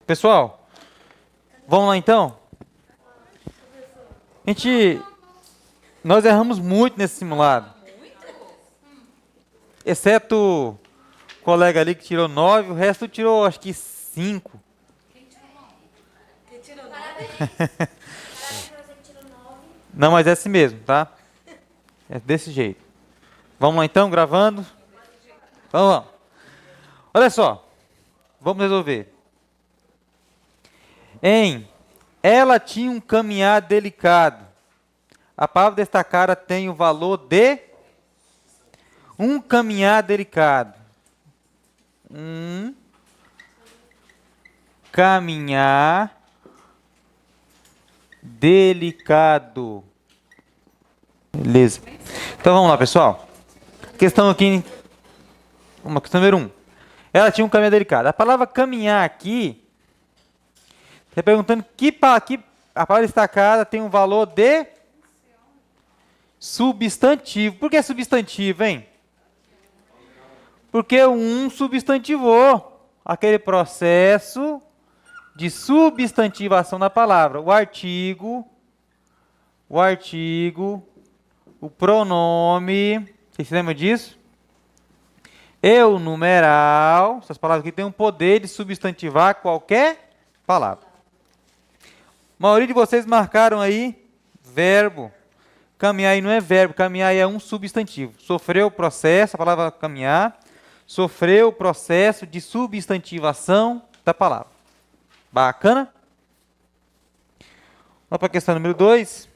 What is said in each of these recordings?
Pessoal, vamos lá então? Nós erramos muito nesse simulado. Exceto o colega ali que tirou 9, o resto tirou acho que 5. Quem tirou 9? Parabéns você que tirou 9. Não, mas é assim mesmo, tá? É desse jeito. Vamos lá então, gravando? Vamos lá. Olha só, vamos resolver. Ela tinha um caminhar delicado. A palavra destacada tem o valor de um caminhar delicado. Um caminhar delicado. Beleza. Então vamos lá, pessoal. Questão aqui, uma questão número 1. Ela tinha um caminhar delicado. A palavra caminhar aqui, está perguntando que a palavra destacada tem um valor de substantivo. Por que substantivo, hein? Porque um substantivou aquele processo de substantivação da palavra. O artigo, o pronome, vocês se lembram disso? E o numeral, essas palavras aqui têm um poder de substantivar qualquer palavra. A maioria de vocês marcaram aí verbo. Caminhar aí não é verbo, caminhar aí é um substantivo. Sofreu o processo, a palavra caminhar, sofreu o processo de substantivação da palavra. Bacana? Vamos para a questão número 2.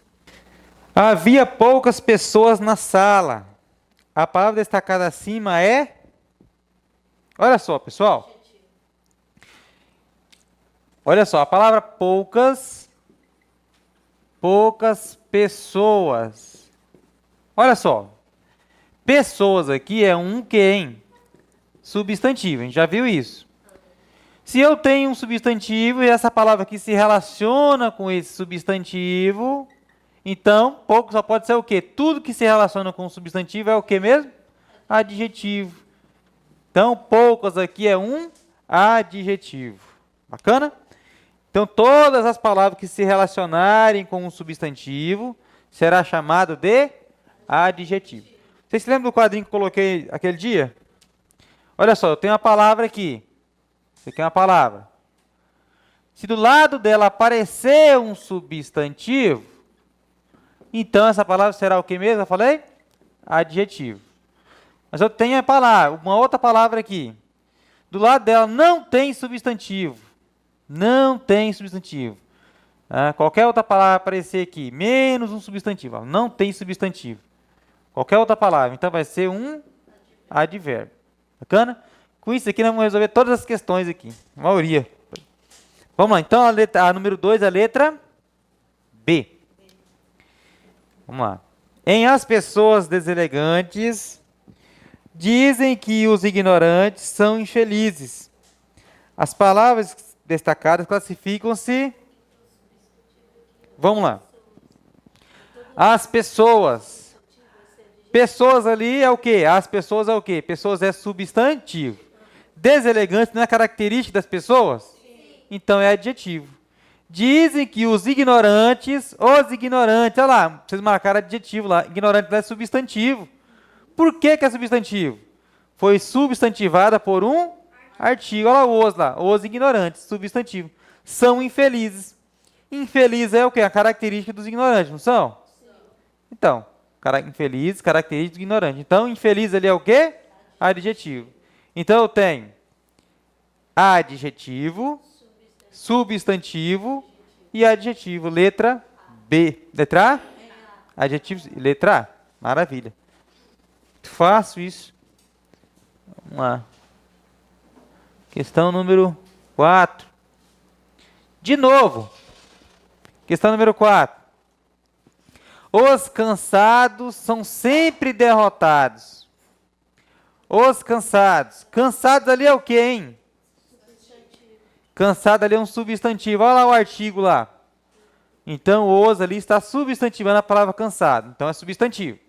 Havia poucas pessoas na sala. A palavra destacada acima é... Olha só, pessoal. Olha só, a palavra poucas pessoas. Olha só. Pessoas aqui é um que, hein? Substantivo, a gente já viu isso. Se eu tenho um substantivo e essa palavra aqui se relaciona com esse substantivo, então, pouco só pode ser o quê? Tudo que se relaciona com o substantivo é o quê mesmo? Adjetivo. Então, poucas aqui é um adjetivo. Bacana? Então, todas as palavras que se relacionarem com um substantivo será chamado de adjetivo. Vocês se lembram do quadrinho que eu coloquei aquele dia? Olha só, eu tenho uma palavra aqui. Isso aqui é uma palavra. Se do lado dela aparecer um substantivo, então essa palavra será o que mesmo? Eu falei? Adjetivo. Mas eu tenho a palavra, uma outra palavra aqui. Do lado dela não tem substantivo. Não tem substantivo. Qualquer outra palavra aparecer aqui, menos um substantivo. Não tem substantivo. Qualquer outra palavra. Então vai ser um advérbio. Bacana? Com isso aqui nós vamos resolver todas as questões aqui. A maioria. Vamos lá. Então a número 2 é a letra B. Vamos lá. Em as pessoas deselegantes, dizem que os ignorantes são infelizes. As palavras destacadas classificam-se... Vamos lá. As pessoas. Pessoas ali é o quê? As pessoas é o quê? Pessoas é substantivo. Deselegante não é característica das pessoas? Sim. Então é adjetivo. Dizem que os ignorantes, olha lá, vocês marcaram adjetivo lá, ignorante é substantivo. Por que é substantivo? Foi substantivada por um artigo, olha lá, os ignorantes, substantivo. São infelizes. Infeliz é o quê? A característica dos ignorantes, não são? Sim. Então, infeliz, característica do ignorante. Então, infeliz ali é o quê? Adjetivo. Então, eu tenho adjetivo, substantivo e adjetivo. Letra B. Letra A? Adjetivo. Letra A. Maravilha. Faço isso. Vamos lá. Questão número 4. De novo. Questão número 4. Os cansados são sempre derrotados. Os cansados. Cansados ali é o quê, hein? Cansado ali é um substantivo. Olha lá o artigo lá. Então, os ali está substantivando a palavra cansado. Então, é substantivo.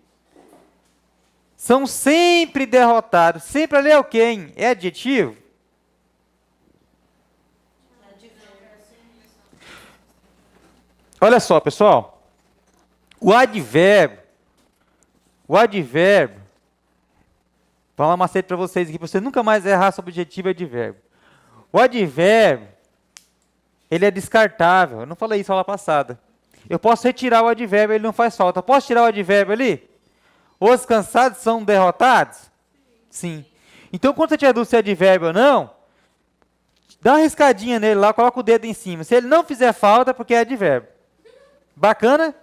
São sempre derrotados. Sempre ali é o quê, hein? É adjetivo? Olha só, pessoal. O advérbio, vou dar um macete para vocês aqui, para você nunca mais errar sobre o adjetivo e advérbio. O advérbio, ele é descartável. Eu não falei isso na aula passada. Eu posso retirar o advérbio, ele não faz falta. Eu posso tirar o advérbio ali? Os cansados são derrotados? Sim. Então, quando você tiver dúvida se é advérbio ou não, dá uma riscadinha nele lá, coloca o dedo em cima. Se ele não fizer falta, é porque é advérbio. Bacana?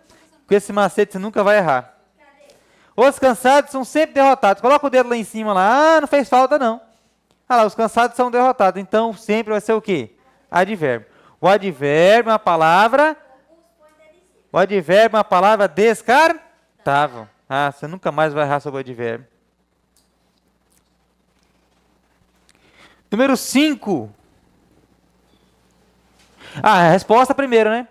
Com esse macete você nunca vai errar. Os cansados são sempre derrotados. Coloca o dedo lá em cima lá. Ah, não fez falta não. Ah lá, os cansados são derrotados. Então, sempre vai ser o quê? Advérbio. O advérbio é uma palavra... O advérbio é uma palavra descartável. Ah, você nunca mais vai errar sobre o advérbio. Número 5. Ah, a resposta primeiro, né?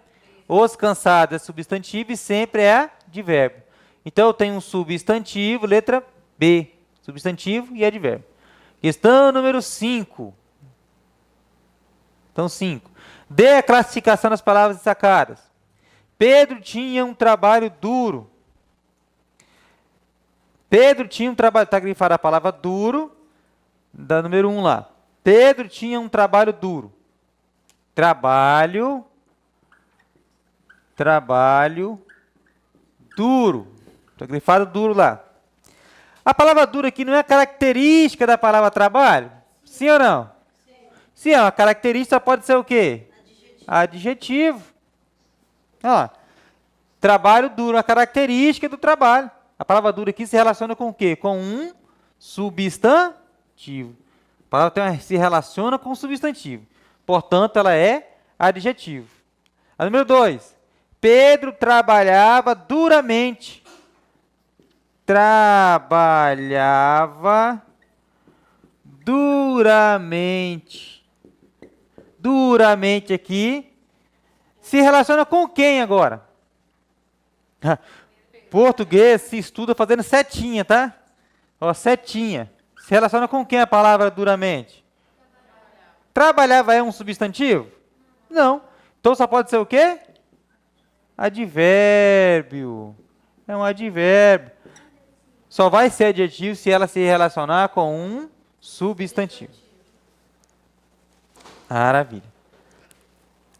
Os cansados é substantivo e sempre é advérbio. Então, eu tenho um substantivo, letra B. Substantivo e advérbio. Questão número 5. Então, 5. Dê a classificação das palavras destacadas. Pedro tinha um trabalho duro. Pedro tinha um trabalho... Está grifada a palavra duro, da número 1 lá. Pedro tinha um trabalho duro. Trabalho duro. Está grifado duro lá. A palavra duro aqui não é característica da palavra trabalho? Sim ou não? Sim. Se é uma característica, pode ser o quê? Adjetivo. Olha lá. Trabalho duro, a característica do trabalho. A palavra duro aqui se relaciona com o quê? Com um substantivo. A palavra se relaciona com um substantivo. Portanto, ela é adjetivo. A número 2. Pedro trabalhava duramente. Trabalhava duramente. Duramente aqui. Se relaciona com quem agora? Português se estuda fazendo setinha, tá? Ó, setinha. Se relaciona com quem a palavra duramente? Trabalhava é um substantivo? Não. Então só pode ser o quê? Advérbio. É um advérbio. Só vai ser adjetivo se ela se relacionar com um substantivo. Maravilha.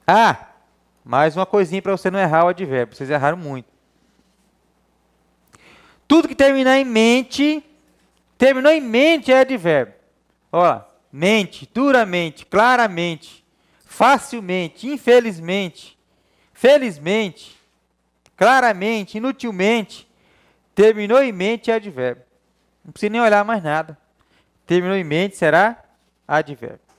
Ah, mais uma coisinha para você não errar o advérbio. Vocês erraram muito. Tudo que terminar em mente, terminou em mente é advérbio. Olha, mente, duramente, claramente, facilmente, infelizmente, felizmente, claramente, inutilmente. Terminou em mente é advérbio. Não precisa nem olhar mais nada. Terminou em mente será advérbio.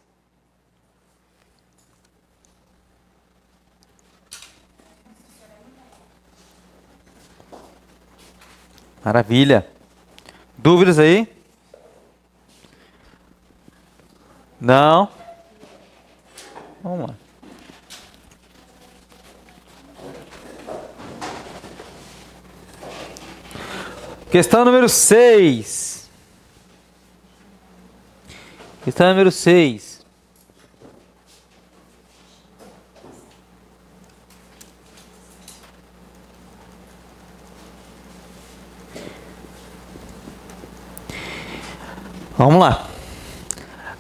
Maravilha. Dúvidas aí? Não? Vamos lá. Questão número 6. Questão número 6. Vamos lá.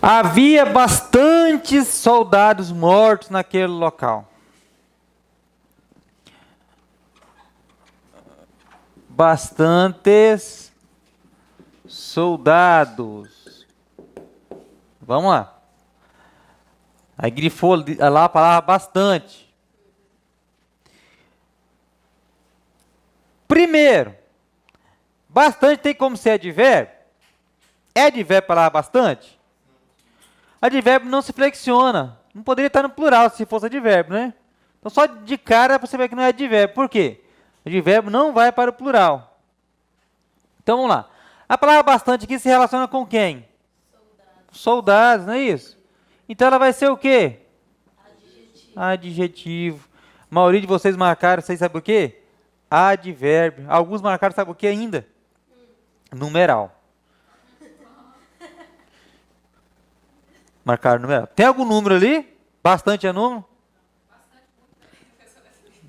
Havia bastantes soldados mortos naquele local. Bastantes soldados. Vamos lá. Aí grifou lá a palavra bastante. Primeiro, bastante tem como ser advérbio? É advérbio a palavra bastante? Advérbio não se flexiona. Não poderia estar no plural se fosse advérbio, né? Então, só de cara você vê que não é advérbio. Por quê? Advérbio não vai para o plural. Então, vamos lá. A palavra bastante aqui se relaciona com quem? Soldados, não é isso? Então, ela vai ser o quê? Adjetivo. A maioria de vocês marcaram, vocês sabem o quê? Advérbio. Alguns marcaram, sabe o que ainda? Numeral. Marcaram numeral. Tem algum número ali? Bastante é número?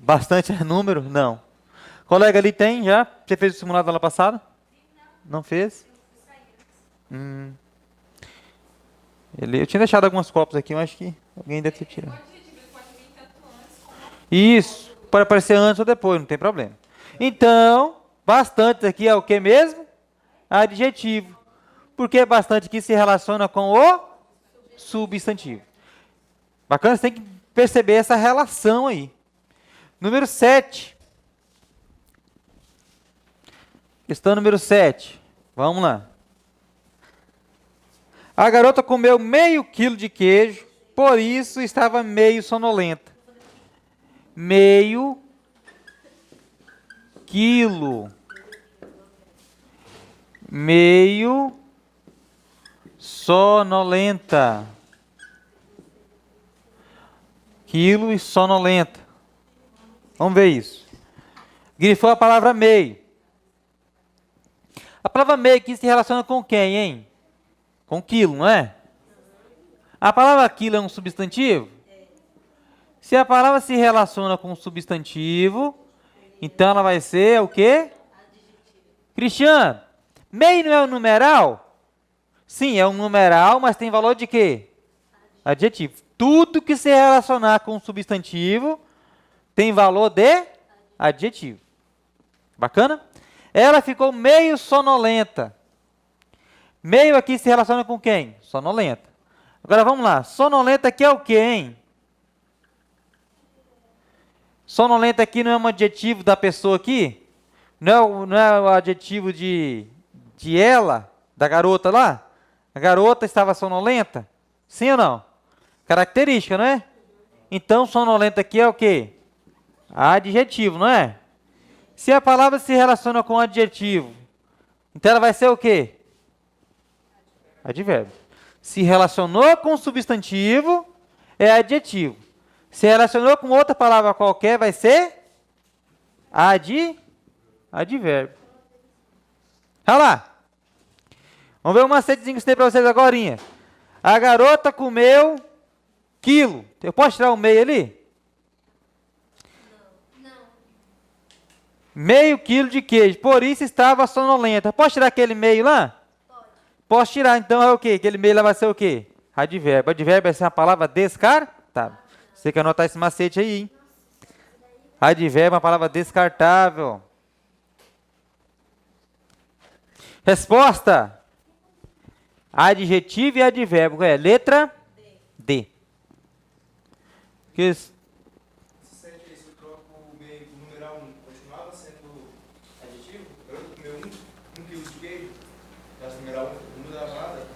Bastante é número? Não. Colega ali tem já? Você fez o simulado da aula passada? Não fez? Eu tinha deixado alguns copos aqui, mas acho que alguém deve ter tirado. Isso, pode aparecer antes ou depois, não tem problema. Então, bastante aqui é o que mesmo? Adjetivo. Porque bastante aqui se relaciona com o substantivo. Bacana? Você tem que perceber essa relação aí. Número 7. Questão número 7. Vamos lá. A garota comeu meio quilo de queijo, por isso estava meio sonolenta. Meio quilo. Meio sonolenta. Quilo e sonolenta. Vamos ver isso. Grifou a palavra meio. A palavra meio aqui se relaciona com quem, hein? Com quilo, não é? A palavra quilo é um substantivo? Se a palavra se relaciona com um substantivo, então ela vai ser o quê? Cristiano, meio não é um numeral? Sim, é um numeral, mas tem valor de quê? Adjetivo. Tudo que se relacionar com um substantivo tem valor de adjetivo. Bacana? Ela ficou meio sonolenta. Meio aqui se relaciona com quem? Sonolenta. Agora vamos lá. Sonolenta aqui é o quê, hein? Sonolenta aqui não é um adjetivo da pessoa aqui? Não é o adjetivo de ela, da garota lá? A garota estava sonolenta? Sim ou não? Característica, não é? Então, sonolenta aqui é o quê? Adjetivo, não é? Se a palavra se relaciona com adjetivo, então ela vai ser o quê? Advérbio. Se relacionou com substantivo, é adjetivo. Se relacionou com outra palavra qualquer, vai ser advérbio. Olha lá. Vamos ver um macetezinho que eu ensinei para vocês agora. A garota comeu quilo. Eu posso tirar o meio ali? Não. Meio quilo de queijo. Por isso estava sonolenta. Posso tirar aquele meio lá? Pode. Posso tirar, então é o quê? Aquele meio lá vai ser o quê? Advérbio. Advérbio vai ser uma palavra descartável. Você quer anotar esse macete aí, hein? Advérbio é uma palavra descartável. Resposta. Adjetivo e advérbio. Qual é? Letra D. Que Se eu troco o meio do numeral 1, continuava sendo adjetivo? Eu comeu 1 quilo de queijo, mas o numeral 1 não mudava nada?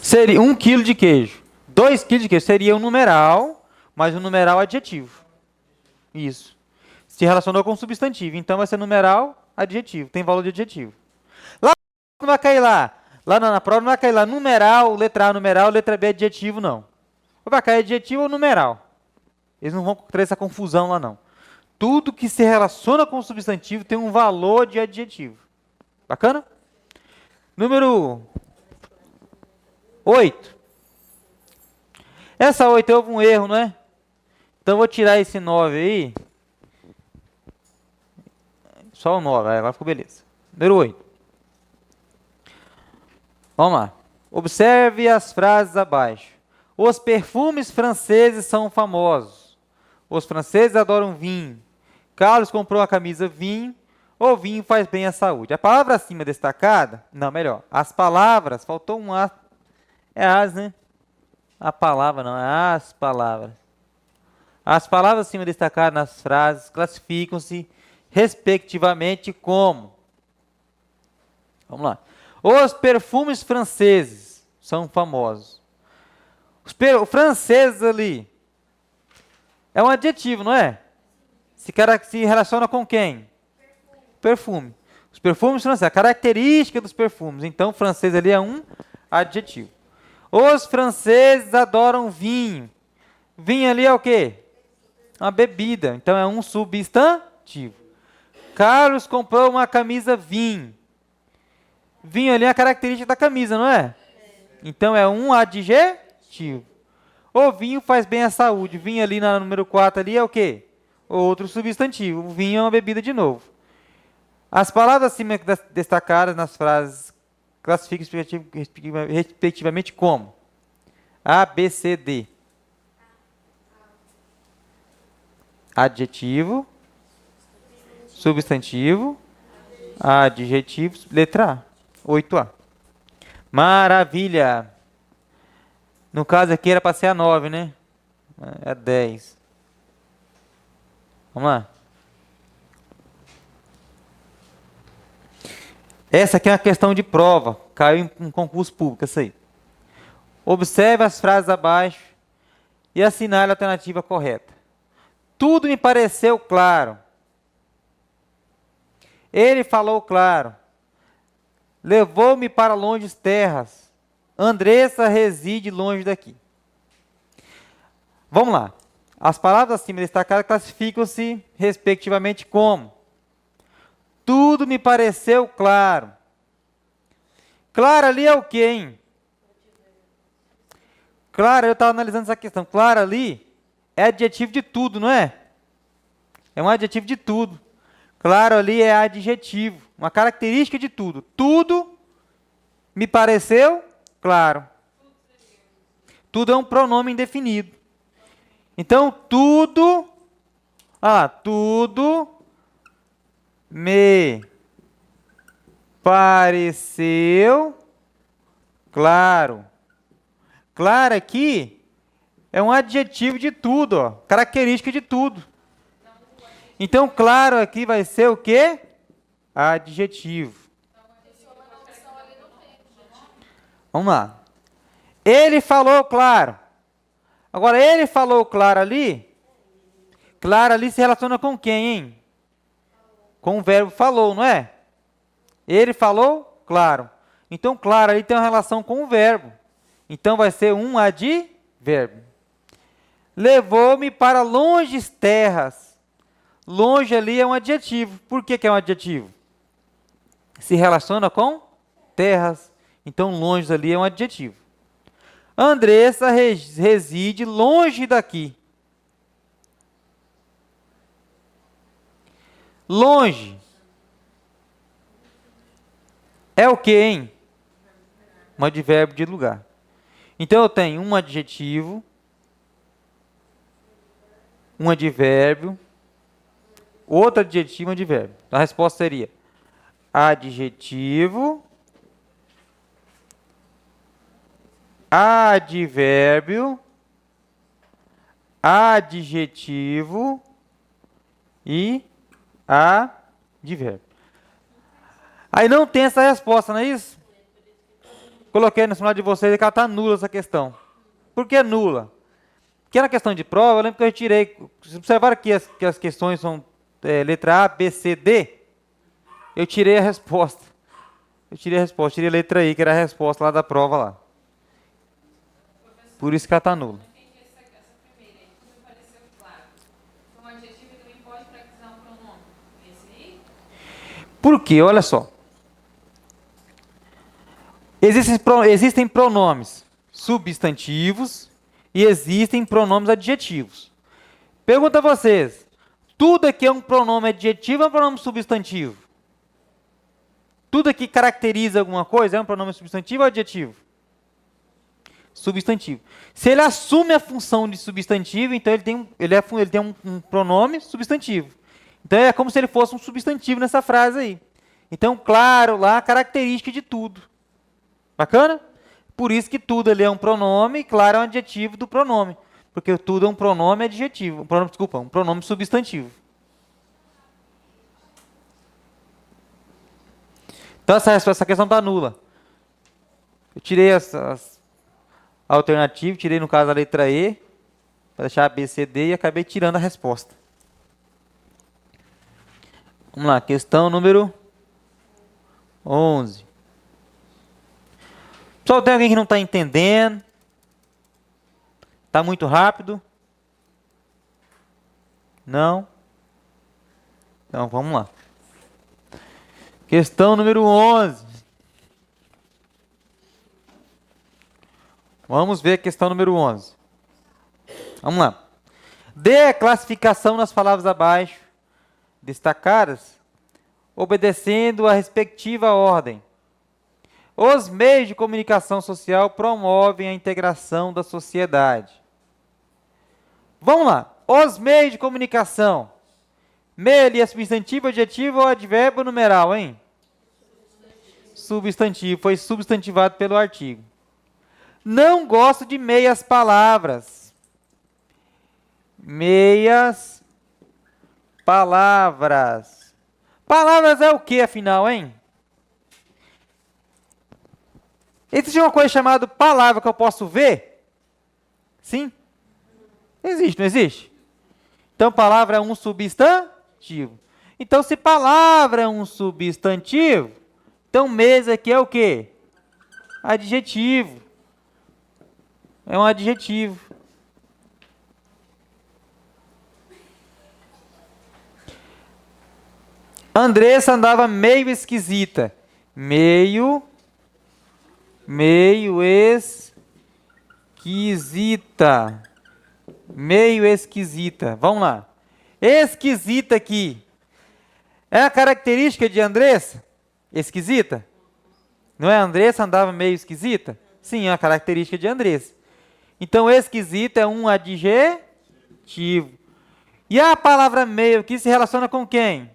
seria 1 quilo de queijo. 2 quilos de queijo seria um numeral, mas um numeral adjetivo. Isso. Se relacionou com substantivo. Então vai ser numeral adjetivo. Tem valor de adjetivo. Lá não vai cair lá. Lá na prova não vai cair lá numeral, letra A numeral, letra B adjetivo, não. Ou vai cair adjetivo ou numeral. Eles não vão ter essa confusão lá, não. Tudo que se relaciona com o substantivo tem um valor de adjetivo. Bacana? Número 8. Essa 8 houve um erro, não é? Então eu vou tirar esse 9 aí. Só o 9, agora ficou beleza. Número 8. Vamos lá. Observe as frases abaixo. Os perfumes franceses são famosos. Os franceses adoram vinho. Carlos comprou a camisa vinho. O vinho faz bem à saúde. A palavra acima destacada, não, melhor. As palavras, faltou um A. É as, né? A palavra não, é as palavras. As palavras acima destacadas nas frases classificam-se respectivamente como. Vamos lá. Os perfumes franceses são famosos. Os franceses ali é um adjetivo, não é? Se relaciona com quem? Perfume. Os perfumes franceses, a característica dos perfumes. Então, francês ali é um adjetivo. Os franceses adoram vinho. Vinho ali é o quê? Uma bebida. Então, é um substantivo. Carlos comprou uma camisa vinho. Vinho ali é a característica da camisa, não é? Então, é um adjetivo. O vinho faz bem à saúde. Vinho ali na número 4 ali é o quê? outro substantivo. O vinho é uma bebida de novo. As palavras acima destacadas nas frases classificam respectivamente como A, B, C, D. Adjetivo, substantivo, adjetivo, letra A, 8A. Maravilha! No caso aqui era para ser a 9, né? É a 10. Vamos lá. Essa aqui é uma questão de prova. Caiu em um concurso público, essa aí. Observe as frases abaixo e assinale a alternativa correta. Tudo me pareceu claro. Ele falou claro. Levou-me para longe terras. Andressa reside longe daqui. Vamos lá. As palavras acima destacadas classificam-se respectivamente como: tudo me pareceu claro. Claro ali é o quê, hein? Claro, eu estava analisando essa questão. Claro ali é adjetivo de tudo, não é? É um adjetivo de tudo. Claro ali é adjetivo, uma característica de tudo. Tudo me pareceu claro. Tudo é um pronome indefinido. Então, tudo me pareceu claro. Claro aqui é um adjetivo de tudo, ó, característica de tudo. Então, claro aqui vai ser o quê? Adjetivo. Vamos lá. Ele falou claro. Agora, ele falou claro ali. Claro ali se relaciona com quem, hein? Com o verbo falou, não é? Ele falou claro. Então, claro ali tem uma relação com o verbo. Então, vai ser um advérbio. Levou-me para longes terras. Longe ali é um adjetivo. Por que é um adjetivo? Se relaciona com terras. Então, longe ali é um adjetivo. Andressa reside longe daqui. Longe é o que, hein? Um advérbio de lugar. Então, eu tenho um adjetivo, um advérbio, outro adjetivo e um advérbio. Então, a resposta seria adjetivo, advérbio, adjetivo e advérbio. Aí não tem essa resposta, não é isso? Coloquei no celular de vocês que ela está nula essa questão. Por que nula? Porque na questão de prova, eu lembro que eu tirei. Vocês observaram que as questões são letra A, B, C, D? Eu tirei a resposta. Tirei a letra I, que era a resposta lá da prova lá. Por isso que ela está nula. Por quê? Olha só. Existem pronomes substantivos e existem pronomes adjetivos. Pergunta a vocês. Tudo aqui é um pronome adjetivo ou um pronome substantivo? Tudo aqui caracteriza alguma coisa é um pronome substantivo ou adjetivo? Substantivo. Se ele assume a função de substantivo, então ele tem um pronome substantivo. Então é como se ele fosse um substantivo nessa frase aí. Então, claro, lá, característica de tudo. Bacana? Por isso que tudo ali é um pronome, claro, é um adjetivo do pronome. Porque tudo é um pronome adjetivo. Um pronome substantivo. Então, essa questão está nula. Eu tirei as alternativas, tirei no caso a letra E, para deixar A, B, C, D, e acabei tirando a resposta. Vamos lá, questão número 11. Pessoal, tem alguém que não está entendendo? Está muito rápido? Não? Então, vamos lá. Questão número 11. Vamos ver a questão número 11. Vamos lá. Dê a classificação nas palavras abaixo destacadas, obedecendo a respectiva ordem. Os meios de comunicação social promovem a integração da sociedade. Vamos lá. Os meios de comunicação. Meio ali é substantivo, adjetivo ou advérbio numeral, hein? Substantivo. Foi substantivado pelo artigo. Não gosto de meias palavras. Meias palavras. Palavras é o que, afinal, hein? Existe uma coisa chamada palavra que eu posso ver? Sim? Existe, não existe? Então, palavra é um substantivo. Então, se palavra é um substantivo, então mesa aqui é o quê? Adjetivo. É um adjetivo. Andressa andava meio esquisita. Meio esquisita. Meio esquisita. Vamos lá. Esquisita aqui. É a característica de Andressa? Esquisita? Não é Andressa andava meio esquisita? Sim, é uma característica de Andressa. Então, esquisita é um adjetivo. E a palavra meio aqui se relaciona com quem?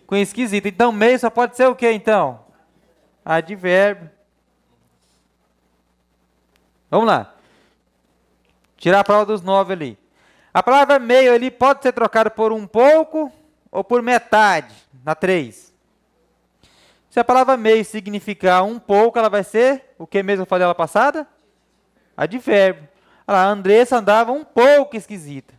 Com esquisito. Então, meio só pode ser o que, então? Advérbio. Vamos lá. Tirar a prova dos 9 ali. A palavra meio ali pode ser trocada por um pouco ou por metade, na 3. Se a palavra meio significar um pouco, ela vai ser o que mesmo eu falei ela passada? Advérbio. Olha lá, a Andressa andava um pouco esquisita.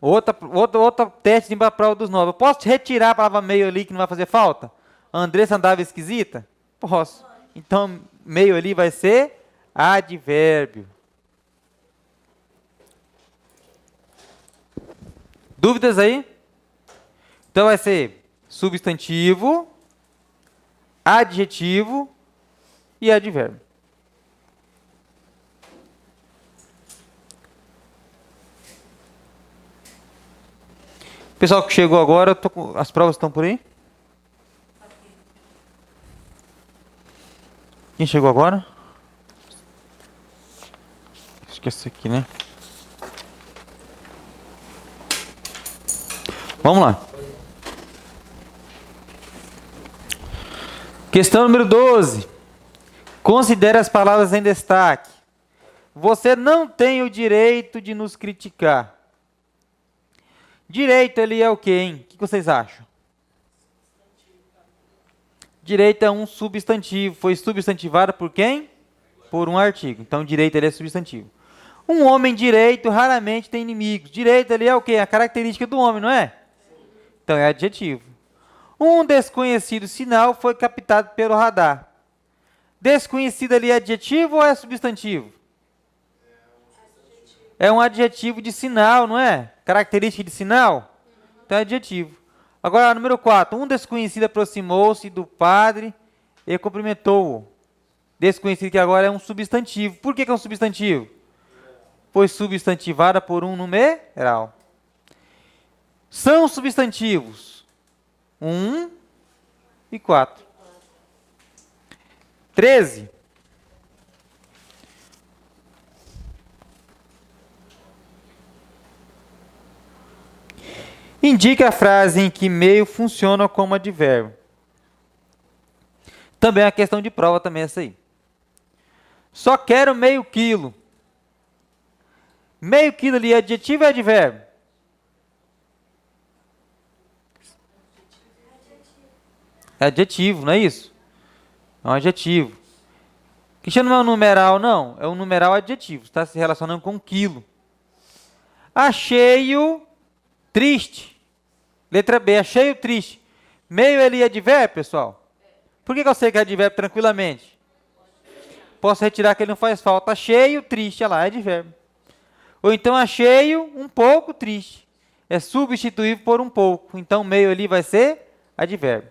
Outra teste de prova dos 9. Eu posso retirar a palavra meio ali que não vai fazer falta? A Andressa andava esquisita? Posso. Então, meio ali vai ser advérbio. Dúvidas aí? Então vai ser substantivo, adjetivo e advérbio. Pessoal que chegou agora, as provas estão por aí? Quem chegou agora? Esqueci aqui, né? Vamos lá. Questão número 12. Considere as palavras em destaque. Você não tem o direito de nos criticar. Direito ali é o quê, hein? O que vocês acham? Direito é um substantivo. Foi substantivado por quem? Por um artigo. Então, direito ali é substantivo. Um homem direito raramente tem inimigos. Direito ali é o quê? A característica do homem, não é? Então, é adjetivo. Um desconhecido sinal foi captado pelo radar. Desconhecido ali é adjetivo ou é substantivo? É um adjetivo de sinal, não é? Característica de sinal? Então é adjetivo. Agora, número 4. Um desconhecido aproximou-se do padre e cumprimentou-o. Desconhecido que agora é um substantivo. Por que é um substantivo? Foi substantivada por um numeral. São substantivos 1 e 4. 13. Indique a frase em que meio funciona como advérbio. Também é uma questão de prova também essa aí. Só quero meio quilo. Meio quilo ali é adjetivo ou é advérbio? É adjetivo, não é isso? É um adjetivo. Cristiano não é um numeral, não. É um numeral adjetivo. Está se relacionando com quilo. Achei-o triste. Letra B, achei-o triste. Meio ali é advérbio, pessoal? Por que eu sei que é advérbio tranquilamente? Posso retirar que ele não faz falta. Achei-o triste, olha lá, é advérbio. Ou então achei-o um pouco triste. É substituível por um pouco. Então meio ali vai ser advérbio.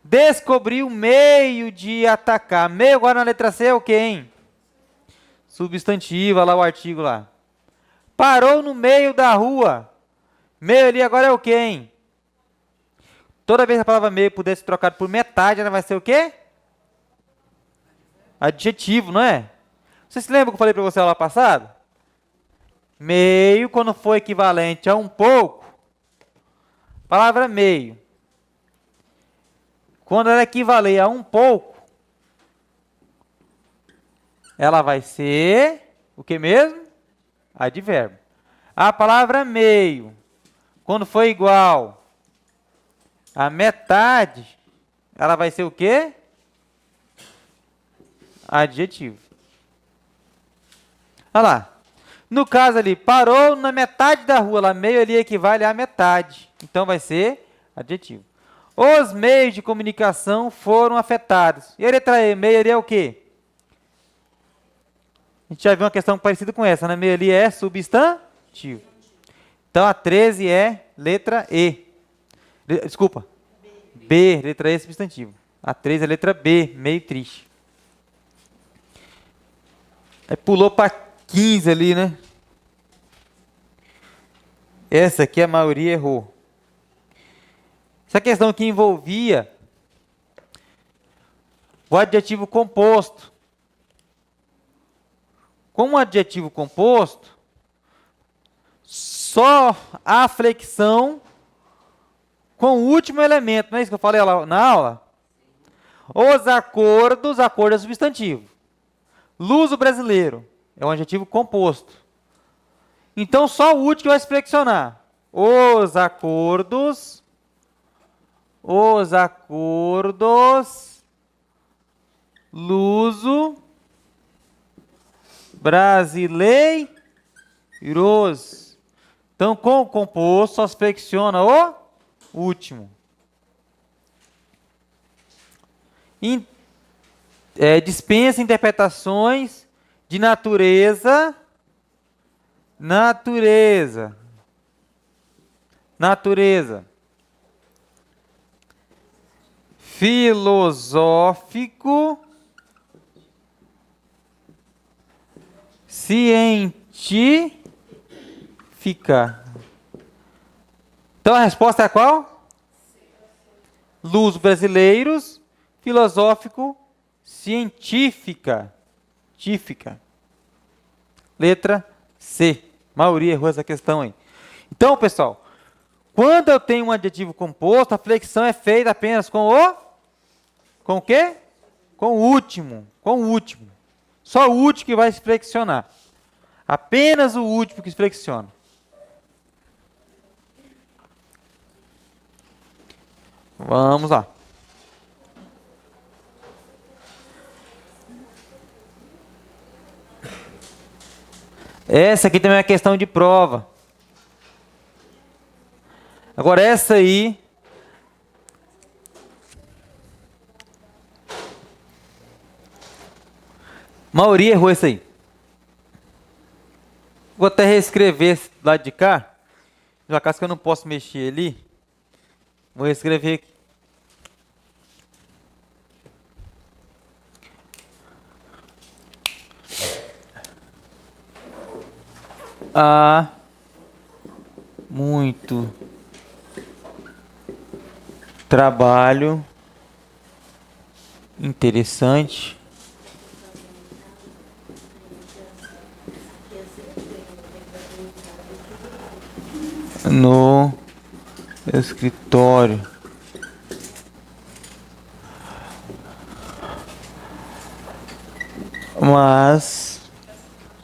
Descobri o meio de atacar. Meio agora na letra C é o quê, hein? Substantivo, olha lá o artigo lá. Parou no meio da rua. Meio ali agora é o quê, hein? Toda vez que a palavra meio puder ser trocada por metade, ela vai ser o quê? Adjetivo, não é? Você se lembra que eu falei para você lá passado? Meio, quando for equivalente a um pouco, palavra meio. Quando ela equivaler a um pouco, ela vai ser o que mesmo? Advérbio. A palavra meio, quando for igual a metade, ela vai ser o quê? Adjetivo. Olha lá. No caso ali, parou na metade da rua, lá meio ali equivale a metade. Então vai ser adjetivo. Os meios de comunicação foram afetados. E a letra E, meio ali é o quê? A gente já viu uma questão parecida com essa, né? Meio ali é substantivo. Então a 13 é letra E. Desculpa. B, letra E é substantivo. A 13 é letra B, meio triste. Aí pulou para 15 ali, né? Essa aqui a maioria errou. Essa questão que envolvia o adjetivo composto. Com um adjetivo composto, só a flexão com o último elemento. Não é isso que eu falei lá na aula? Os acordos, acordo é substantivo. Luso brasileiro é um adjetivo composto. Então, só o último que vai se flexionar. Os acordos luso brasileiros. Então, com o composto, só se flexiona o último. Dispensa interpretações de natureza filosófico, científica. Então a resposta é qual? Luso brasileiros, filosófico, científica. Letra C. A maioria errou essa questão aí. Então, pessoal, quando eu tenho um adjetivo composto, a flexão é feita apenas com o... Com o quê? Com o último. Só o último que vai se flexionar. Apenas o último que se flexiona. Vamos lá. Essa aqui também é uma questão de prova. Agora essa aí... A maioria errou isso aí. Vou até reescrever esse lado de cá. Já caso que eu não posso mexer ali. Vou reescrever aqui. Há muito trabalho interessante no escritório, mas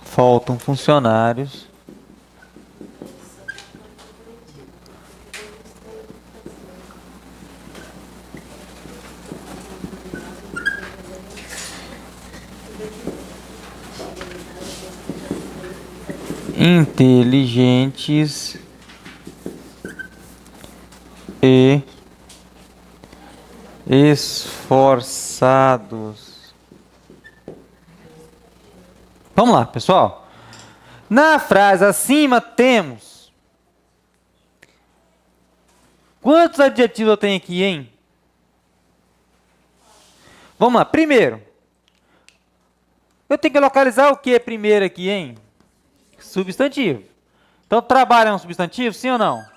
faltam funcionários inteligentes e esforçados. Vamos lá, pessoal. Na frase acima temos... Quantos adjetivos eu tenho aqui, hein? Vamos lá. Primeiro, eu tenho que localizar o que primeiro aqui, hein? Substantivo. Então, trabalho é um substantivo, sim ou não?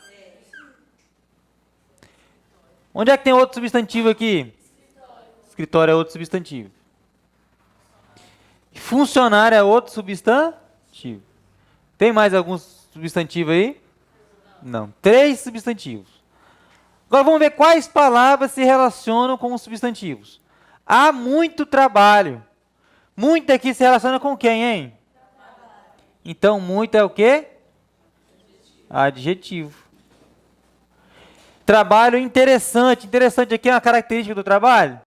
Onde é que tem outro substantivo aqui? Escritório é outro substantivo. Funcionário é outro substantivo. Tem mais algum substantivo aí? Não. 3 substantivos. Agora vamos ver quais palavras se relacionam com os substantivos. Há muito trabalho. Muito aqui se relaciona com quem, hein? Então, muito é o quê? Adjetivo. Trabalho interessante. Interessante aqui é uma característica do trabalho?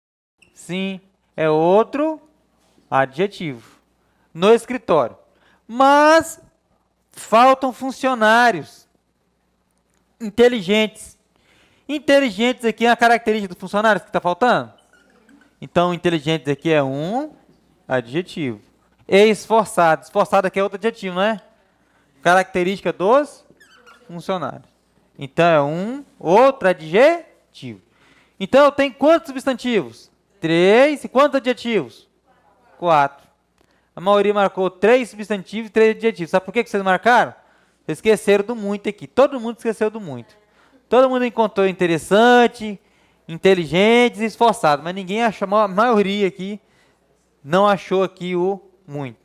Sim, é outro adjetivo. No escritório. Mas faltam funcionários inteligentes. Inteligentes aqui é uma característica dos funcionários que está faltando? Então, inteligentes aqui é um adjetivo. Esforçado. Esforçado aqui é outro adjetivo, não é? Característica dos funcionários. Então, é um outro adjetivo. Então, eu tenho quantos substantivos? 3. E quantos adjetivos? 4. A maioria marcou 3 substantivos e 3 adjetivos. Sabe por que vocês marcaram? Vocês esqueceram do muito aqui. Todo mundo esqueceu do muito. Todo mundo encontrou interessante, inteligentes e esforçado. Mas ninguém achou, a maioria aqui não achou aqui o muito.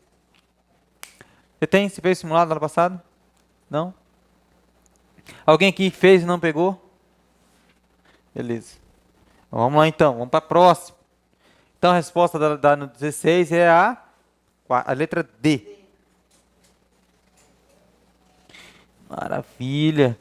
Você fez simulado no ano passado? Não? Alguém aqui fez e não pegou? Beleza. Vamos lá então, vamos para a próxima. Então a resposta no 16 é a letra D. Maravilha.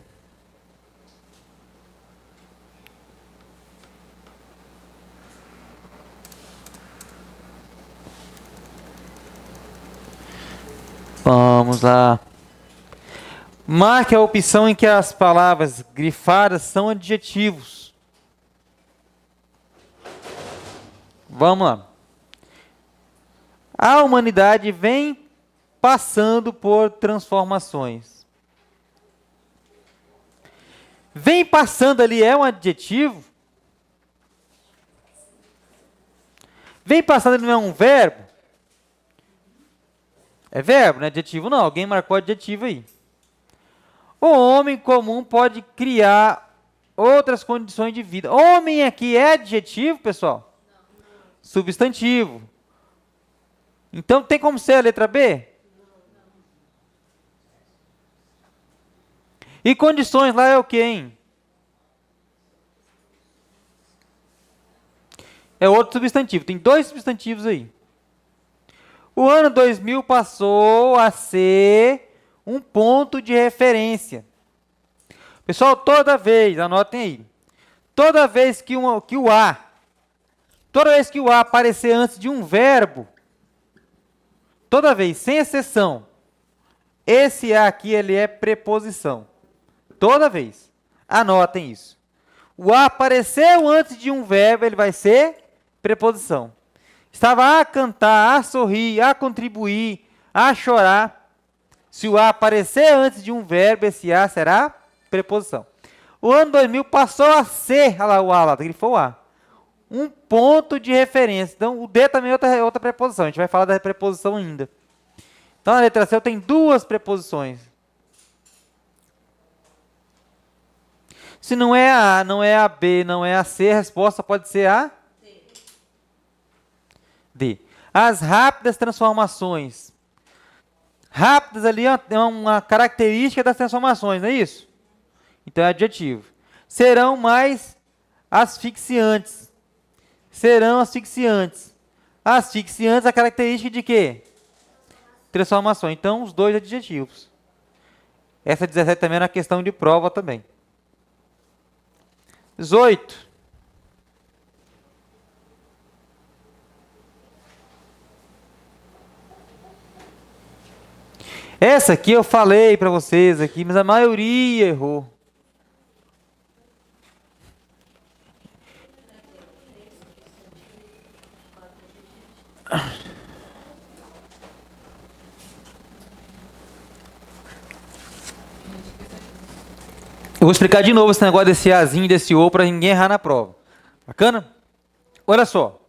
Vamos lá. Marque a opção em que as palavras grifadas são adjetivos. Vamos lá. A humanidade vem passando por transformações. Vem passando ali é um adjetivo? Vem passando ali não é um verbo? É verbo, não é adjetivo não. Alguém marcou adjetivo aí. O homem comum pode criar outras condições de vida. Homem aqui é adjetivo, pessoal? Substantivo. Então tem como ser a letra B? E condições lá é o quê, hein? É outro substantivo. Tem 2 substantivos aí. O ano 2000 passou a ser um ponto de referência. Pessoal, toda vez, anotem aí, toda vez que o A aparecer antes de um verbo, toda vez, sem exceção, esse A aqui ele é preposição. Toda vez. Anotem isso. O A apareceu antes de um verbo, ele vai ser preposição. Estava a cantar, a sorrir, a contribuir, a chorar. Se o A aparecer antes de um verbo, esse A será preposição. O ano 2000 passou a ser, olha lá o A lá, grifou o A, um ponto de referência. Então, o D também é outra preposição. A gente vai falar da preposição ainda. Então, na letra C eu tenho 2 preposições. Se não é a A, não é a B, não é a C, a resposta pode ser a D. As rápidas transformações. Rápidas ali é uma característica das transformações, não é isso? Então é adjetivo. Serão mais asfixiantes. Serão asfixiantes. Asfixiantes é a característica de quê? Transformação. Então, os 2 adjetivos. Essa 17 também é uma questão de prova também. 18. Essa aqui eu falei para vocês aqui, mas a maioria errou. Eu vou explicar de novo esse negócio desse Azinho e desse O para ninguém errar na prova. Bacana? Olha só.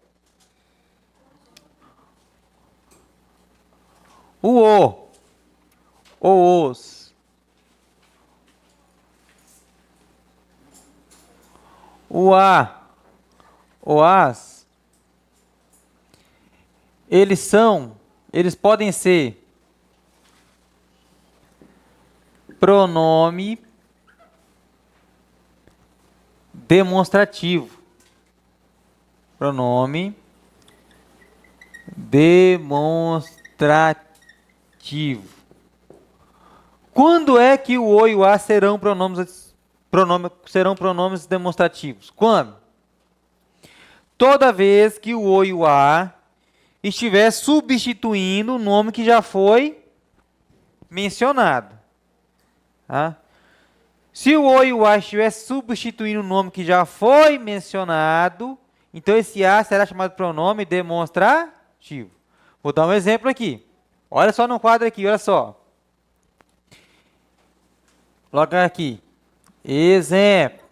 O os, o a, o as, eles podem ser pronome demonstrativo. Pronome demonstrativo. Quando é que o o e o a serão pronomes demonstrativos? Quando? Toda vez que o o e o a estiver substituindo o nome que já foi mencionado. Tá? Se o o e o a estiver substituindo o nome que já foi mencionado, então esse a será chamado de pronome demonstrativo. Vou dar um exemplo aqui. Olha só no quadro aqui, olha só. Coloca aqui. Exemplo.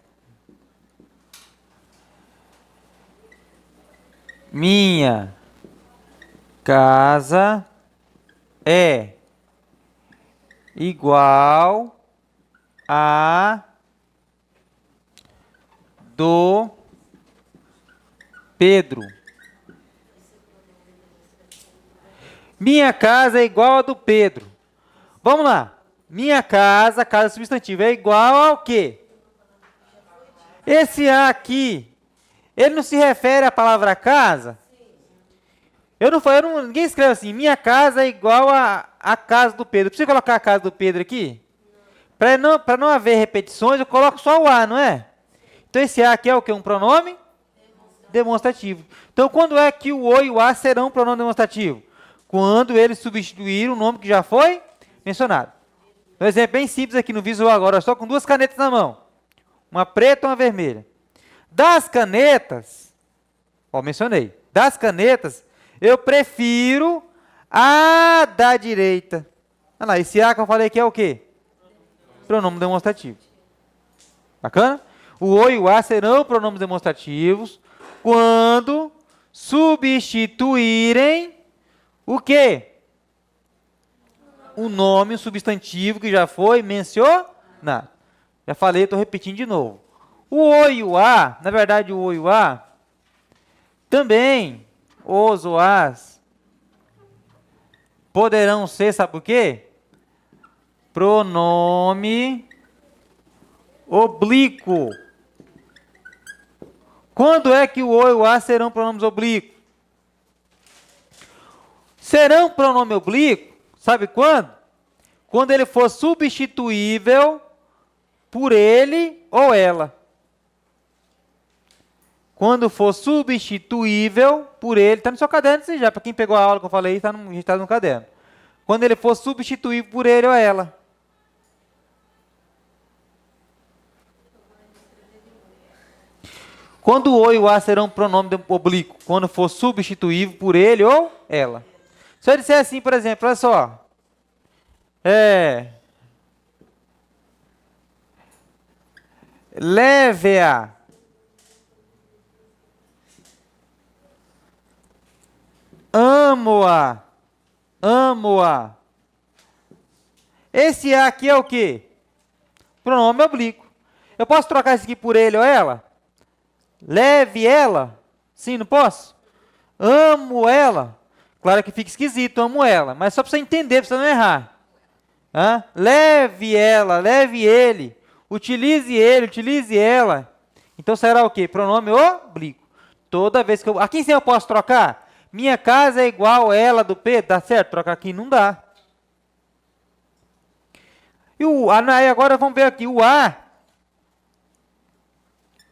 Minha casa é igual a do Pedro. Minha casa é igual a do Pedro. Vamos lá. Minha casa, casa substantiva, é igual ao quê? Esse a aqui, ele não se refere à palavra casa? Ninguém escreve assim, minha casa é igual a casa do Pedro. Precisa colocar a casa do Pedro aqui? Para não haver repetições, eu coloco só o a, não é? Então esse a aqui é o quê? Um pronome? Demonstrativo. Então quando é que o o e o a serão um pronome demonstrativo? Quando eles substituírem o nome que já foi mencionado. Um exemplo bem simples aqui no visual agora, só com duas canetas na mão. Uma preta e uma vermelha. Das canetas, mencionei. Das canetas, eu prefiro a da direita. Olha lá, esse a que eu falei aqui é o quê? Pronome demonstrativo. Bacana? O o e o a serão pronomes demonstrativos quando substituírem o quê? O nome, o substantivo que já foi mencionado. Já falei, estou repetindo de novo. O o e o a, na verdade o o e o a, também os ou as poderão ser, sabe o quê? Pronome oblíquo. Quando é que o o e o a serão pronomes oblíquos? Serão pronome oblíquo, sabe quando? Quando ele for substituível por ele ou ela. Quando for substituível por ele, está no seu caderno, já, para quem pegou a aula que eu falei, está no caderno. Quando ele for substituível por ele ou ela. Quando o o e o a serão pronome oblíquo? Quando for substituível por ele ou ela. Se eu disser assim, por exemplo, olha só. Leve-a. Amo-a. Amo-a. Esse a aqui é o quê? Pronome oblíquo. Eu posso trocar isso aqui por ele ou ela? Leve ela? Sim, não posso? Amo ela? Claro que fica esquisito, amo ela. Mas só para você entender, para você não errar. Leve ela, leve ele. Utilize ele, utilize ela. Então será o quê? Pronome oblíquo. Toda vez que eu... Aqui sim eu posso trocar? Minha casa é igual a ela do Pedro. Dá certo? Trocar aqui não dá. E aí agora vamos ver aqui. O a,